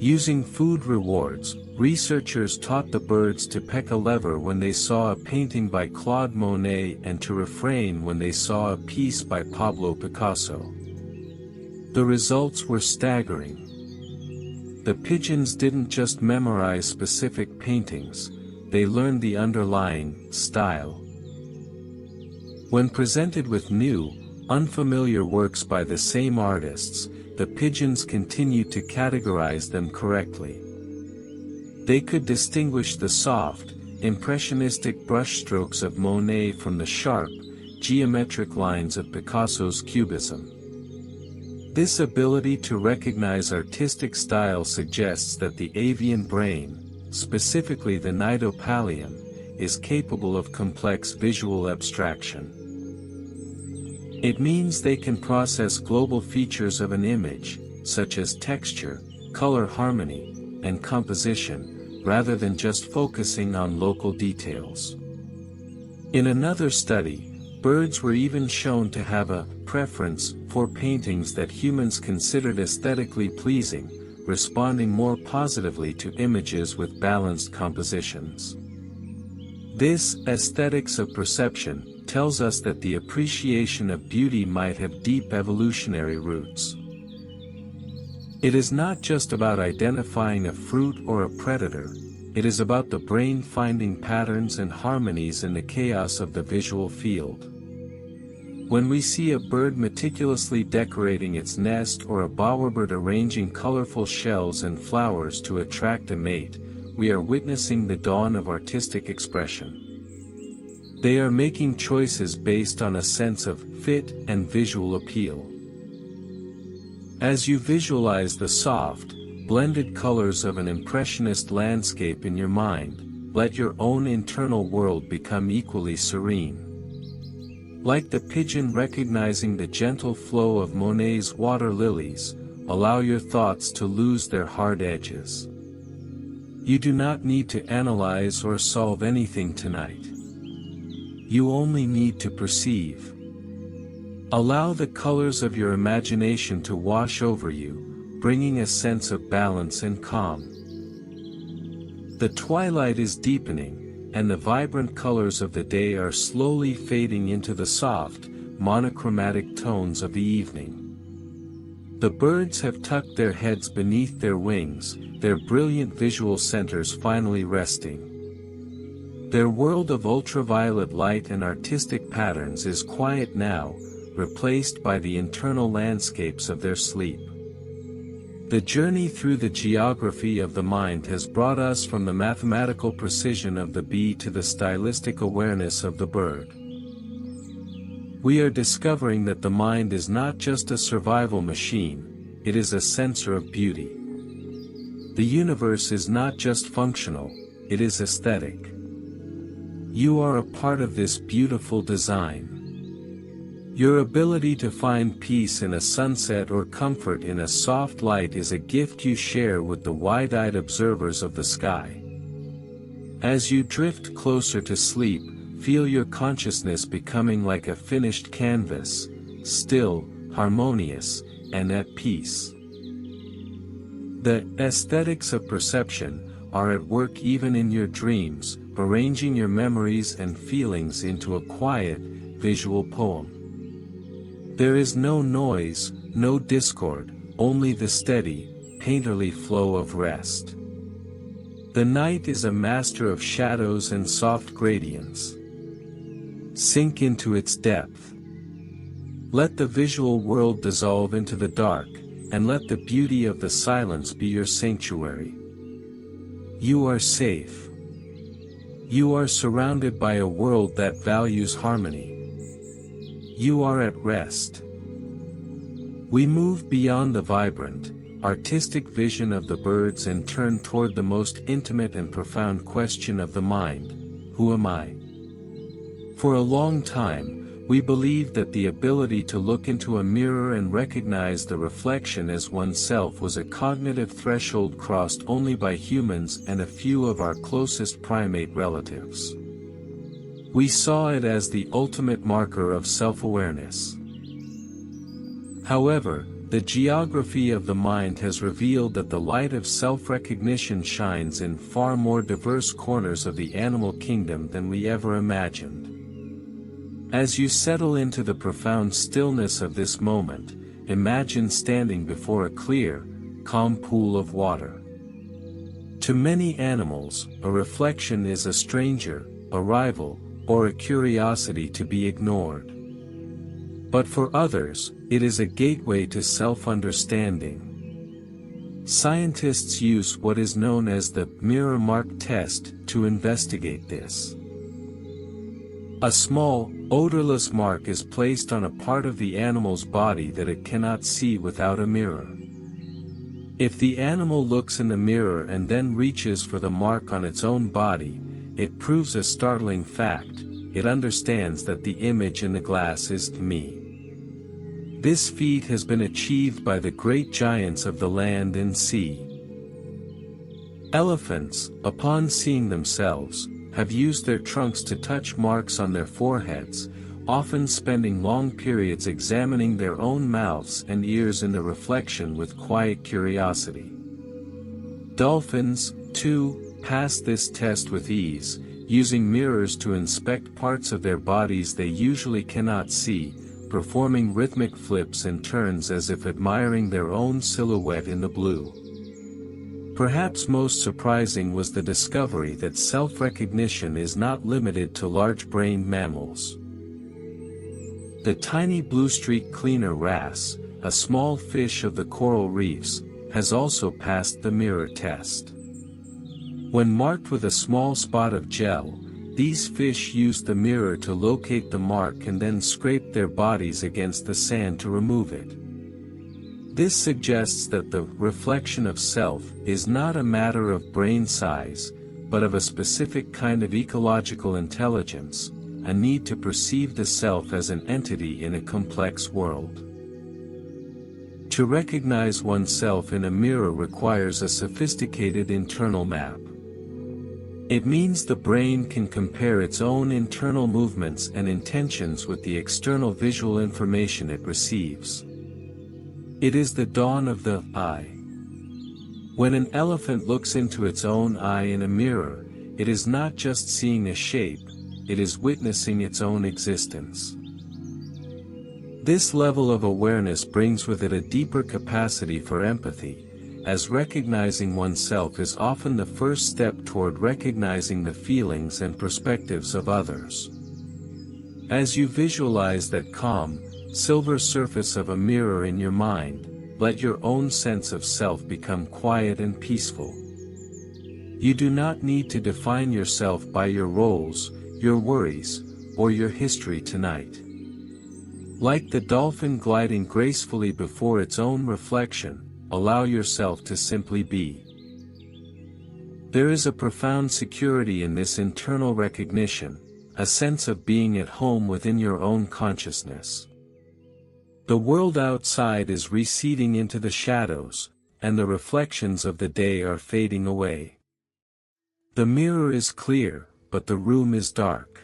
Speaker 1: Using food rewards, researchers taught the birds to peck a lever when they saw a painting by Claude Monet and to refrain when they saw a piece by Pablo Picasso. The results were staggering. The pigeons didn't just memorize specific paintings, they learned the underlying style. When presented with new, unfamiliar works by the same artists, the pigeons continued to categorize them correctly. They could distinguish the soft, impressionistic brushstrokes of Monet from the sharp, geometric lines of Picasso's cubism. This ability to recognize artistic style suggests that the avian brain, specifically the nidopallium, is capable of complex visual abstraction. It means they can process global features of an image, such as texture, color harmony, and composition, rather than just focusing on local details. In another study, birds were even shown to have a preference for paintings that humans considered aesthetically pleasing, responding more positively to images with balanced compositions. This aesthetics of perception tells us that the appreciation of beauty might have deep evolutionary roots. It is not just about identifying a fruit or a predator, it is about the brain finding patterns and harmonies in the chaos of the visual field. When we see a bird meticulously decorating its nest or a bowerbird arranging colorful shells and flowers to attract a mate, we are witnessing the dawn of artistic expression. They are making choices based on a sense of fit and visual appeal. As you visualize the soft, blended colors of an impressionist landscape in your mind, let your own internal world become equally serene. Like the pigeon recognizing the gentle flow of Monet's water lilies, allow your thoughts to lose their hard edges. You do not need to analyze or solve anything tonight. You only need to perceive. Allow the colors of your imagination to wash over you, bringing a sense of balance and calm. The twilight is deepening, and the vibrant colors of the day are slowly fading into the soft, monochromatic tones of the evening. The birds have tucked their heads beneath their wings, their brilliant visual centers finally resting. Their world of ultraviolet light and artistic patterns is quiet now, replaced by the internal landscapes of their sleep. The journey through the geography of the mind has brought us from the mathematical precision of the bee to the stylistic awareness of the bird. We are discovering that the mind is not just a survival machine, it is a sensor of beauty. The universe is not just functional, it is aesthetic. You are a part of this beautiful design. Your ability to find peace in a sunset or comfort in a soft light is a gift you share with the wide-eyed observers of the sky. As you drift closer to sleep, feel your consciousness becoming like a finished canvas, still, harmonious, and at peace. The aesthetics of perception are at work even in your dreams, arranging your memories and feelings into a quiet, visual poem. There is no noise, no discord, only the steady, painterly flow of rest. The night is a master of shadows and soft gradients. Sink into its depth. Let the visual world dissolve into the dark, and let the beauty of the silence be your sanctuary. You are safe. You are surrounded by a world that values harmony. You are at rest. We move beyond the vibrant, artistic vision of the birds and turn toward the most intimate and profound question of the mind: who am I? For a long time, we believed that the ability to look into a mirror and recognize the reflection as oneself was a cognitive threshold crossed only by humans and a few of our closest primate relatives. We saw it as the ultimate marker of self-awareness. However, the geography of the mind has revealed that the light of self-recognition shines in far more diverse corners of the animal kingdom than we ever imagined. As you settle into the profound stillness of this moment, imagine standing before a clear, calm pool of water. To many animals, a reflection is a stranger, a rival, or a curiosity to be ignored. But for others, it is a gateway to self-understanding. Scientists use what is known as the mirror mark test to investigate this. A small, odorless mark is placed on a part of the animal's body that it cannot see without a mirror. If the animal looks in the mirror and then reaches for the mark on its own body, it proves a startling fact: it understands that the image in the glass is me. This feat has been achieved by the great giants of the land and sea. Elephants, upon seeing themselves, have used their trunks to touch marks on their foreheads, often spending long periods examining their own mouths and ears in the reflection with quiet curiosity. Dolphins, too, pass this test with ease, using mirrors to inspect parts of their bodies they usually cannot see, performing rhythmic flips and turns as if admiring their own silhouette in the blue. Perhaps most surprising was the discovery that self-recognition is not limited to large-brained mammals. The tiny blue-streaked cleaner wrasse, a small fish of the coral reefs, has also passed the mirror test. When marked with a small spot of gel, these fish use the mirror to locate the mark and then scrape their bodies against the sand to remove it. This suggests that the reflection of self is not a matter of brain size, but of a specific kind of ecological intelligence, a need to perceive the self as an entity in a complex world. To recognize oneself in a mirror requires a sophisticated internal map. It means the brain can compare its own internal movements and intentions with the external visual information it receives. It is the dawn of the I. When an elephant looks into its own eye in a mirror, it is not just seeing a shape, it is witnessing its own existence. This level of awareness brings with it a deeper capacity for empathy, as recognizing oneself is often the first step toward recognizing the feelings and perspectives of others. As you visualize that calm, silver surface of a mirror in your mind, let your own sense of self become quiet and peaceful. You do not need to define yourself by your roles, your worries, or your history tonight. Like the dolphin gliding gracefully before its own reflection, allow yourself to simply be. There is a profound security in this internal recognition, a sense of being at home within your own consciousness. The world outside is receding into the shadows, and the reflections of the day are fading away. The mirror is clear, but the room is dark.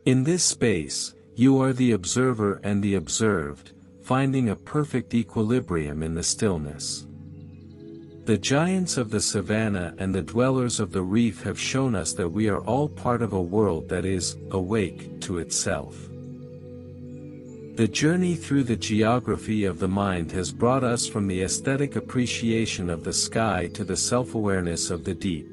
Speaker 1: In this space, you are the observer and the observed, finding a perfect equilibrium in the stillness. The giants of the savanna and the dwellers of the reef have shown us that we are all part of a world that is awake to itself. The journey through the geography of the mind has brought us from the aesthetic appreciation of the sky to the self-awareness of the deep.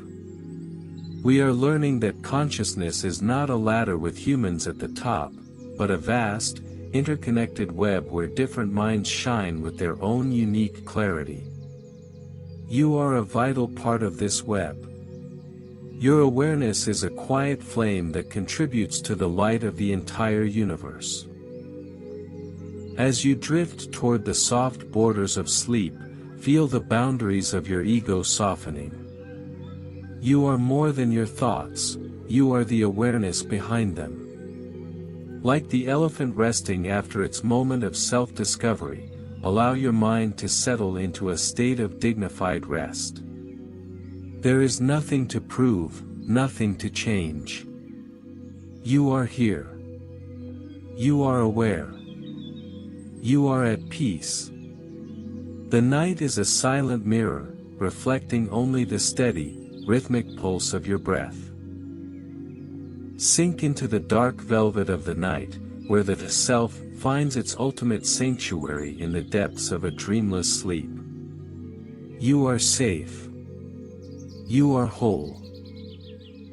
Speaker 1: We are learning that consciousness is not a ladder with humans at the top, but a vast, interconnected web where different minds shine with their own unique clarity. You are a vital part of this web. Your awareness is a quiet flame that contributes to the light of the entire universe. As you drift toward the soft borders of sleep, feel the boundaries of your ego softening. You are more than your thoughts, you are the awareness behind them. Like the elephant resting after its moment of self-discovery, allow your mind to settle into a state of dignified rest. There is nothing to prove, nothing to change. You are here. You are aware. You are at peace. The night is a silent mirror, reflecting only the steady, rhythmic pulse of your breath. Sink into the dark velvet of the night, where the self finds its ultimate sanctuary in the depths of a dreamless sleep. You are safe. You are whole.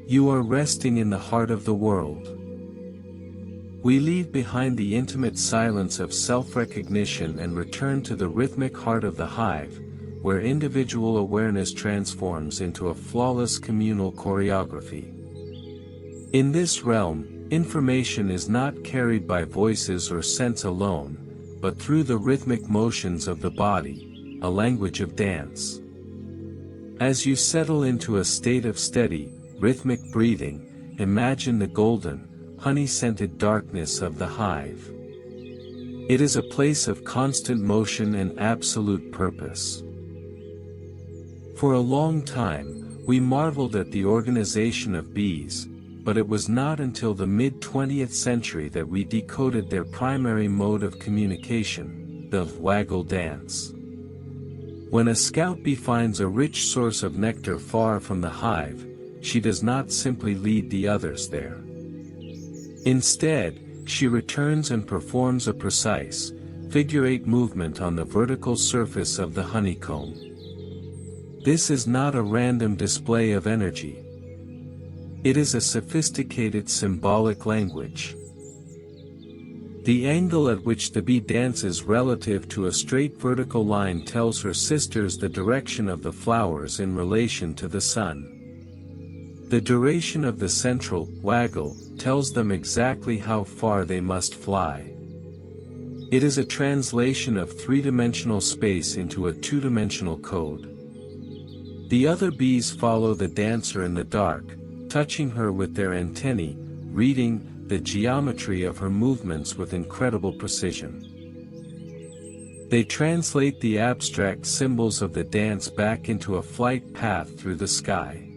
Speaker 1: You are resting in the heart of the world. We leave behind the intimate silence of self-recognition and return to the rhythmic heart of the hive, where individual awareness transforms into a flawless communal choreography. In this realm, information is not carried by voices or sense alone, but through the rhythmic motions of the body, a language of dance. As you settle into a state of steady, rhythmic breathing, imagine the golden, honey-scented darkness of the hive. It is a place of constant motion and absolute purpose. For a long time, we marveled at the organization of bees, but it was not until the mid-20th century that we decoded their primary mode of communication, the waggle dance. When a scout bee finds a rich source of nectar far from the hive, she does not simply lead the others there. Instead, she returns and performs a precise, figure-8 movement on the vertical surface of the honeycomb. This is not a random display of energy. It is a sophisticated symbolic language. The angle at which the bee dances relative to a straight vertical line tells her sisters the direction of the flowers in relation to the sun. The duration of the central waggle tells them exactly how far they must fly. It is a translation of three-dimensional space into a two-dimensional code. The other bees follow the dancer in the dark, touching her with their antennae, reading the geometry of her movements with incredible precision. They translate the abstract symbols of the dance back into a flight path through the sky.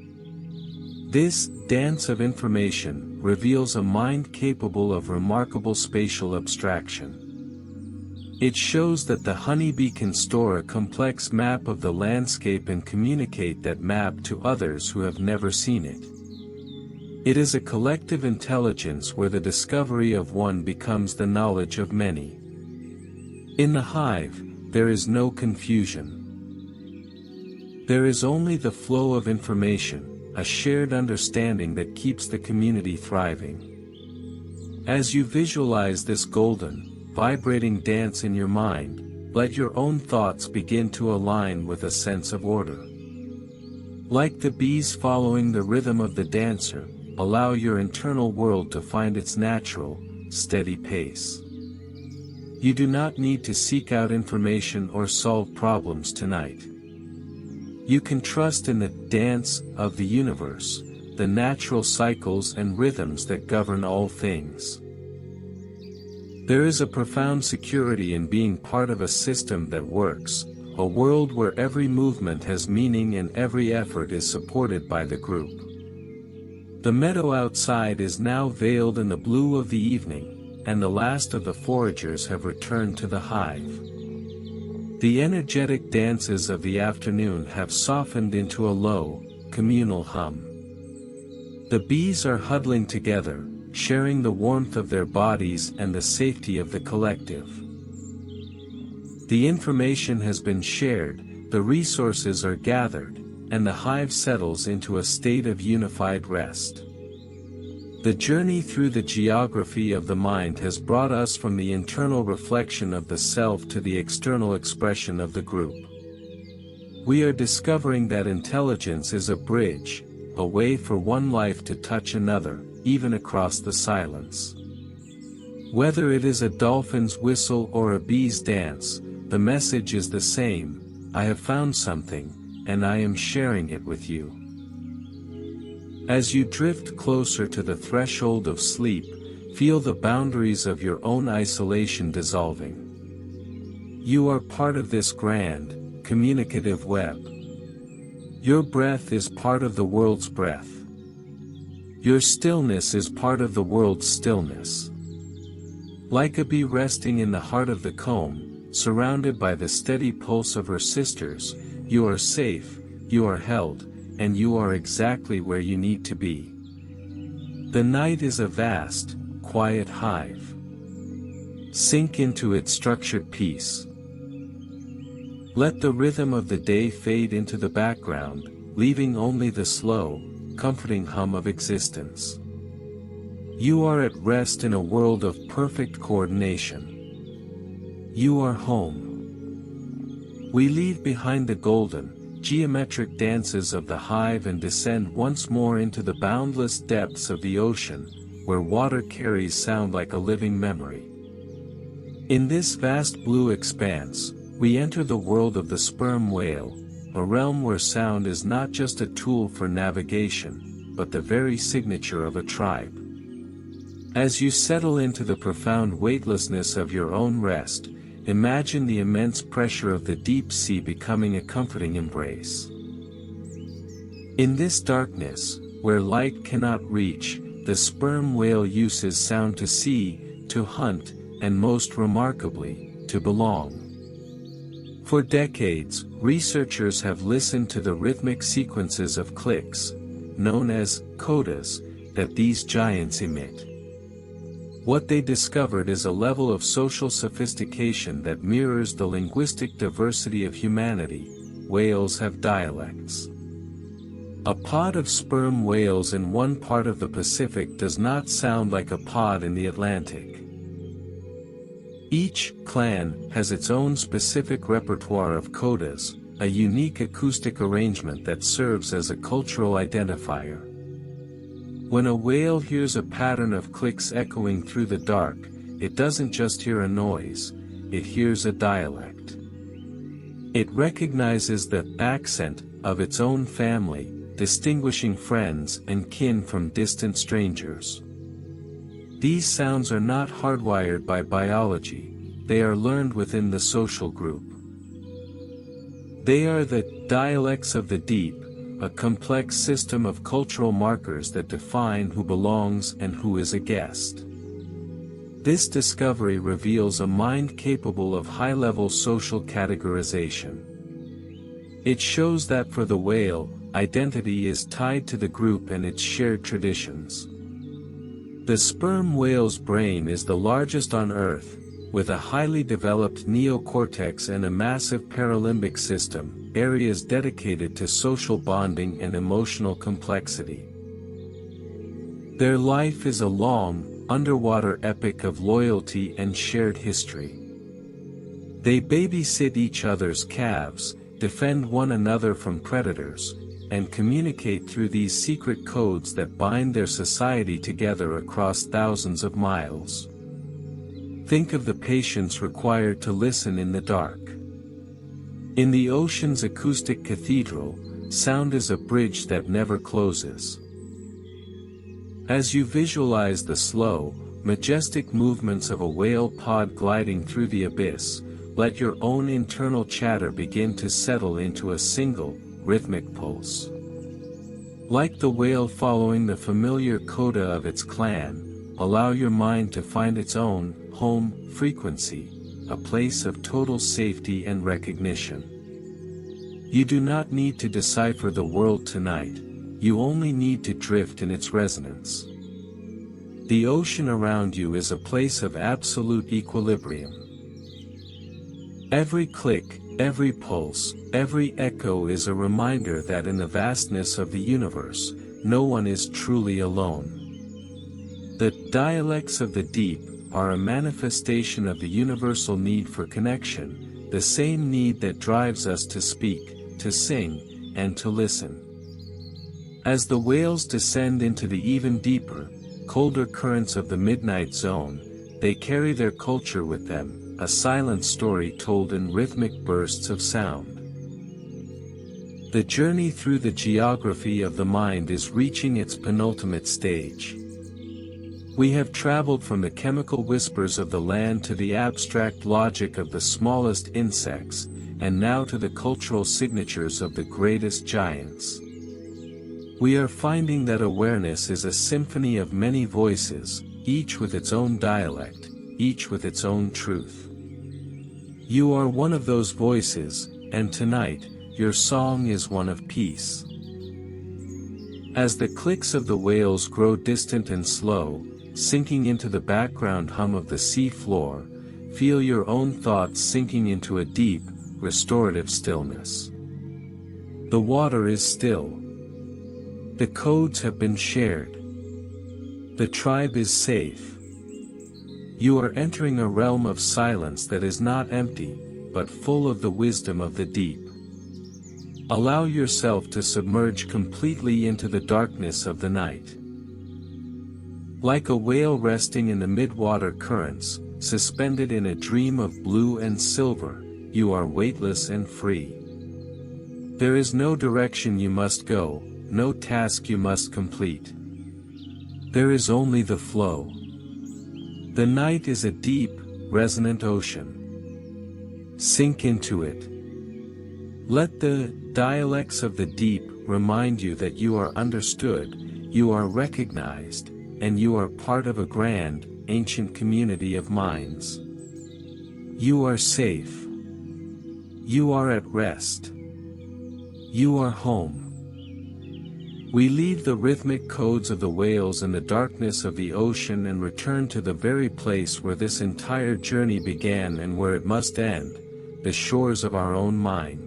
Speaker 1: This dance of information reveals a mind capable of remarkable spatial abstraction. It shows that the honeybee can store a complex map of the landscape and communicate that map to others who have never seen it. It is a collective intelligence where the discovery of one becomes the knowledge of many. In the hive, there is no confusion. There is only the flow of information, a shared understanding that keeps the community thriving. As you visualize this golden, vibrating dance in your mind, let your own thoughts begin to align with a sense of order. Like the bees following the rhythm of the dancer, allow your internal world to find its natural, steady pace. You do not need to seek out information or solve problems tonight. You can trust in the dance of the universe, the natural cycles and rhythms that govern all things. There is a profound security in being part of a system that works, a world where every movement has meaning and every effort is supported by the group. The meadow outside is now veiled in the blue of the evening, and the last of the foragers have returned to the hive. The energetic dances of the afternoon have softened into a low, communal hum. The bees are huddling together, sharing the warmth of their bodies and the safety of the collective. The information has been shared, the resources are gathered, and the hive settles into a state of unified rest. The journey through the geography of the mind has brought us from the internal reflection of the self to the external expression of the group. We are discovering that intelligence is a bridge, a way for one life to touch another, even across the silence. Whether it is a dolphin's whistle or a bee's dance, the message is the same: I have found something, and I am sharing it with you. As you drift closer to the threshold of sleep, feel the boundaries of your own isolation dissolving. You are part of this grand, communicative web. Your breath is part of the world's breath. Your stillness is part of the world's stillness. Like a bee resting in the heart of the comb, surrounded by the steady pulse of her sisters, you are safe, you are held, and you are exactly where you need to be. The night is a vast, quiet hive. Sink into its structured peace. Let the rhythm of the day fade into the background, leaving only the slow, comforting hum of existence. You are at rest in a world of perfect coordination. You are home. We leave behind the golden, geometric dances of the hive and descend once more into the boundless depths of the ocean, where water carries sound like a living memory. In this vast blue expanse, we enter the world of the sperm whale, a realm where sound is not just a tool for navigation, but the very signature of a tribe. As you settle into the profound weightlessness of your own rest, imagine the immense pressure of the deep sea becoming a comforting embrace. In this darkness, where light cannot reach, the sperm whale uses sound to see, to hunt, and most remarkably, to belong. For decades, researchers have listened to the rhythmic sequences of clicks, known as codas, that these giants emit. What they discovered is a level of social sophistication that mirrors the linguistic diversity of humanity. Whales have dialects. A pod of sperm whales in one part of the Pacific does not sound like a pod in the Atlantic. Each clan has its own specific repertoire of codas, a unique acoustic arrangement that serves as a cultural identifier. When a whale hears a pattern of clicks echoing through the dark, it doesn't just hear a noise, it hears a dialect. It recognizes the accent of its own family, distinguishing friends and kin from distant strangers. These sounds are not hardwired by biology, they are learned within the social group. They are the dialects of the deep, a complex system of cultural markers that define who belongs and who is a guest. This discovery reveals a mind capable of high-level social categorization. It shows that for the whale, identity is tied to the group and its shared traditions. The sperm whale's brain is the largest on Earth, with a highly developed neocortex and a massive paralimbic system, areas dedicated to social bonding and emotional complexity. Their life is a long, underwater epic of loyalty and shared history. They babysit each other's calves, defend one another from predators, and communicate through these secret codes that bind their society together across thousands of miles. Think of the patience required to listen in the dark. In the ocean's acoustic cathedral, sound is a bridge that never closes. As you visualize the slow, majestic movements of a whale pod gliding through the abyss, let your own internal chatter begin to settle into a single, rhythmic pulse. Like the whale following the familiar coda of its clan, allow your mind to find its own, home, frequency, a place of total safety and recognition. You do not need to decipher the world tonight, you only need to drift in its resonance. The ocean around you is a place of absolute equilibrium. Every click, every pulse, every echo is a reminder that in the vastness of the universe, no one is truly alone. The dialects of the deep are a manifestation of the universal need for connection, the same need that drives us to speak, to sing, and to listen. As the whales descend into the even deeper, colder currents of the midnight zone, they carry their culture with them, a silent story told in rhythmic bursts of sound. The journey through the geography of the mind is reaching its penultimate stage. We have traveled from the chemical whispers of the land to the abstract logic of the smallest insects, and now to the cultural signatures of the greatest giants. We are finding that awareness is a symphony of many voices, each with its own dialect, each with its own truth. You are one of those voices, and tonight, your song is one of peace. As the clicks of the whales grow distant and slow, sinking into the background hum of the sea floor, feel your own thoughts sinking into a deep, restorative stillness. The water is still. The codes have been shared. The tribe is safe. You are entering a realm of silence that is not empty, but full of the wisdom of the deep. Allow yourself to submerge completely into the darkness of the night. Like a whale resting in the mid-water currents, suspended in a dream of blue and silver, you are weightless and free. There is no direction you must go, no task you must complete. There is only the flow. The night is a deep, resonant ocean. Sink into it. Let the dialects of the deep remind you that you are understood, you are recognized, and you are part of a grand, ancient community of minds. You are safe. You are at rest. You are home. We leave the rhythmic codes of the whales and the darkness of the ocean and return to the very place where this entire journey began and where it must end, the shores of our own mind.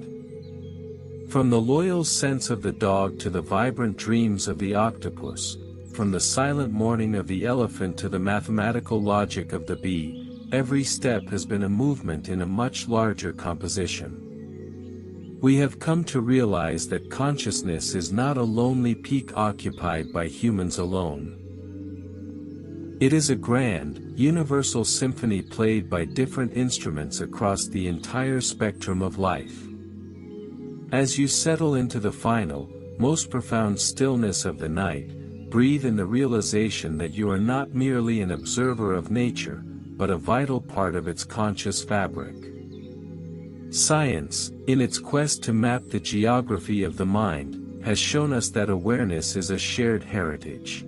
Speaker 1: From the loyal sense of the dog to the vibrant dreams of the octopus, from the silent mourning of the elephant to the mathematical logic of the bee, every step has been a movement in a much larger composition. We have come to realize that consciousness is not a lonely peak occupied by humans alone. It is a grand, universal symphony played by different instruments across the entire spectrum of life. As you settle into the final, most profound stillness of the night, breathe in the realization that you are not merely an observer of nature, but a vital part of its conscious fabric. Science, in its quest to map the geography of the mind, has shown us that awareness is a shared heritage.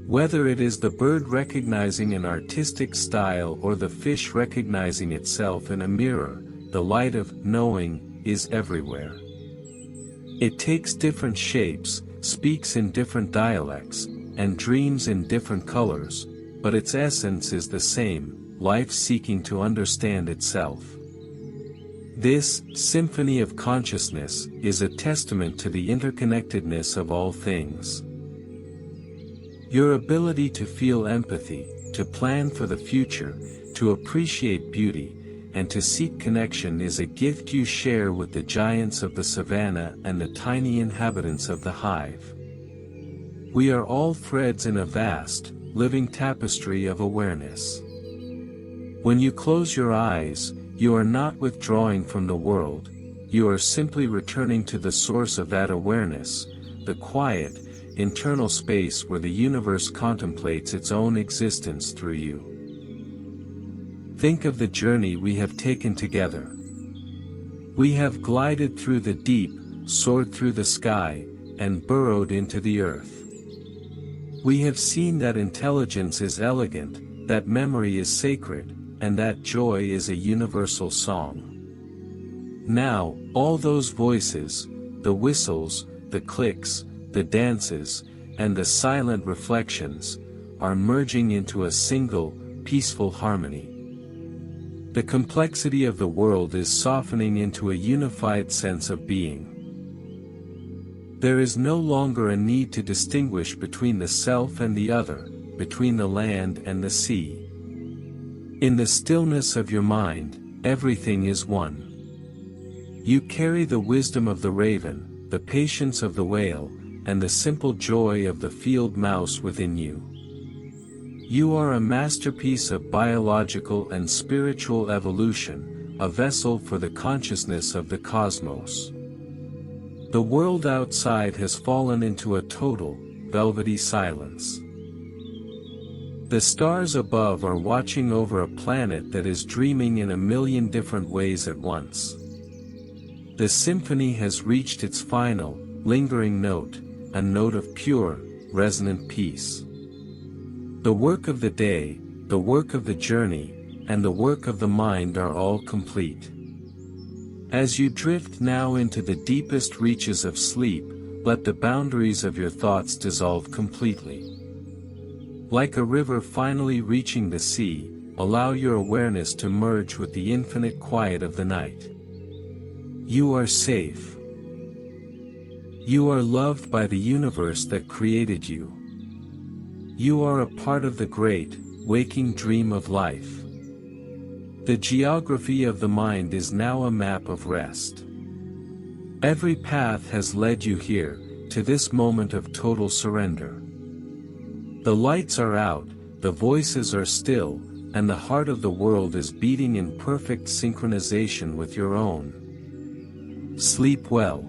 Speaker 1: Whether it is the bird recognizing an artistic style or the fish recognizing itself in a mirror, the light of knowing is everywhere. It takes different shapes, speaks in different dialects, and dreams in different colors, but its essence is the same, life seeking to understand itself. This symphony of consciousness is a testament to the interconnectedness of all things. Your ability to feel empathy, to plan for the future, to appreciate beauty, and to seek connection is a gift you share with the giants of the savannah and the tiny inhabitants of the hive. We are all threads in a vast, living tapestry of awareness. When you close your eyes, you are not withdrawing from the world, you are simply returning to the source of that awareness, the quiet, internal space where the universe contemplates its own existence through you. Think of the journey we have taken together. We have glided through the deep, soared through the sky, and burrowed into the earth. We have seen that intelligence is elegant, that memory is sacred, and that joy is a universal song. Now, all those voices, the whistles, the clicks, the dances, and the silent reflections, are merging into a single, peaceful harmony. The complexity of the world is softening into a unified sense of being. There is no longer a need to distinguish between the self and the other, between the land and the sea. In the stillness of your mind, everything is one. You carry the wisdom of the raven, the patience of the whale, and the simple joy of the field mouse within you. You are a masterpiece of biological and spiritual evolution, a vessel for the consciousness of the cosmos. The world outside has fallen into a total, velvety silence. The stars above are watching over a planet that is dreaming in a million different ways at once. The symphony has reached its final, lingering note, a note of pure, resonant peace. The work of the day, the work of the journey, and the work of the mind are all complete. As you drift now into the deepest reaches of sleep, let the boundaries of your thoughts dissolve completely. Like a river finally reaching the sea, allow your awareness to merge with the infinite quiet of the night. You are safe. You are loved by the universe that created you. You are a part of the great, waking dream of life. The geography of the mind is now a map of rest. Every path has led you here, to this moment of total surrender. The lights are out, the voices are still, and the heart of the world is beating in perfect synchronization with your own. Sleep well.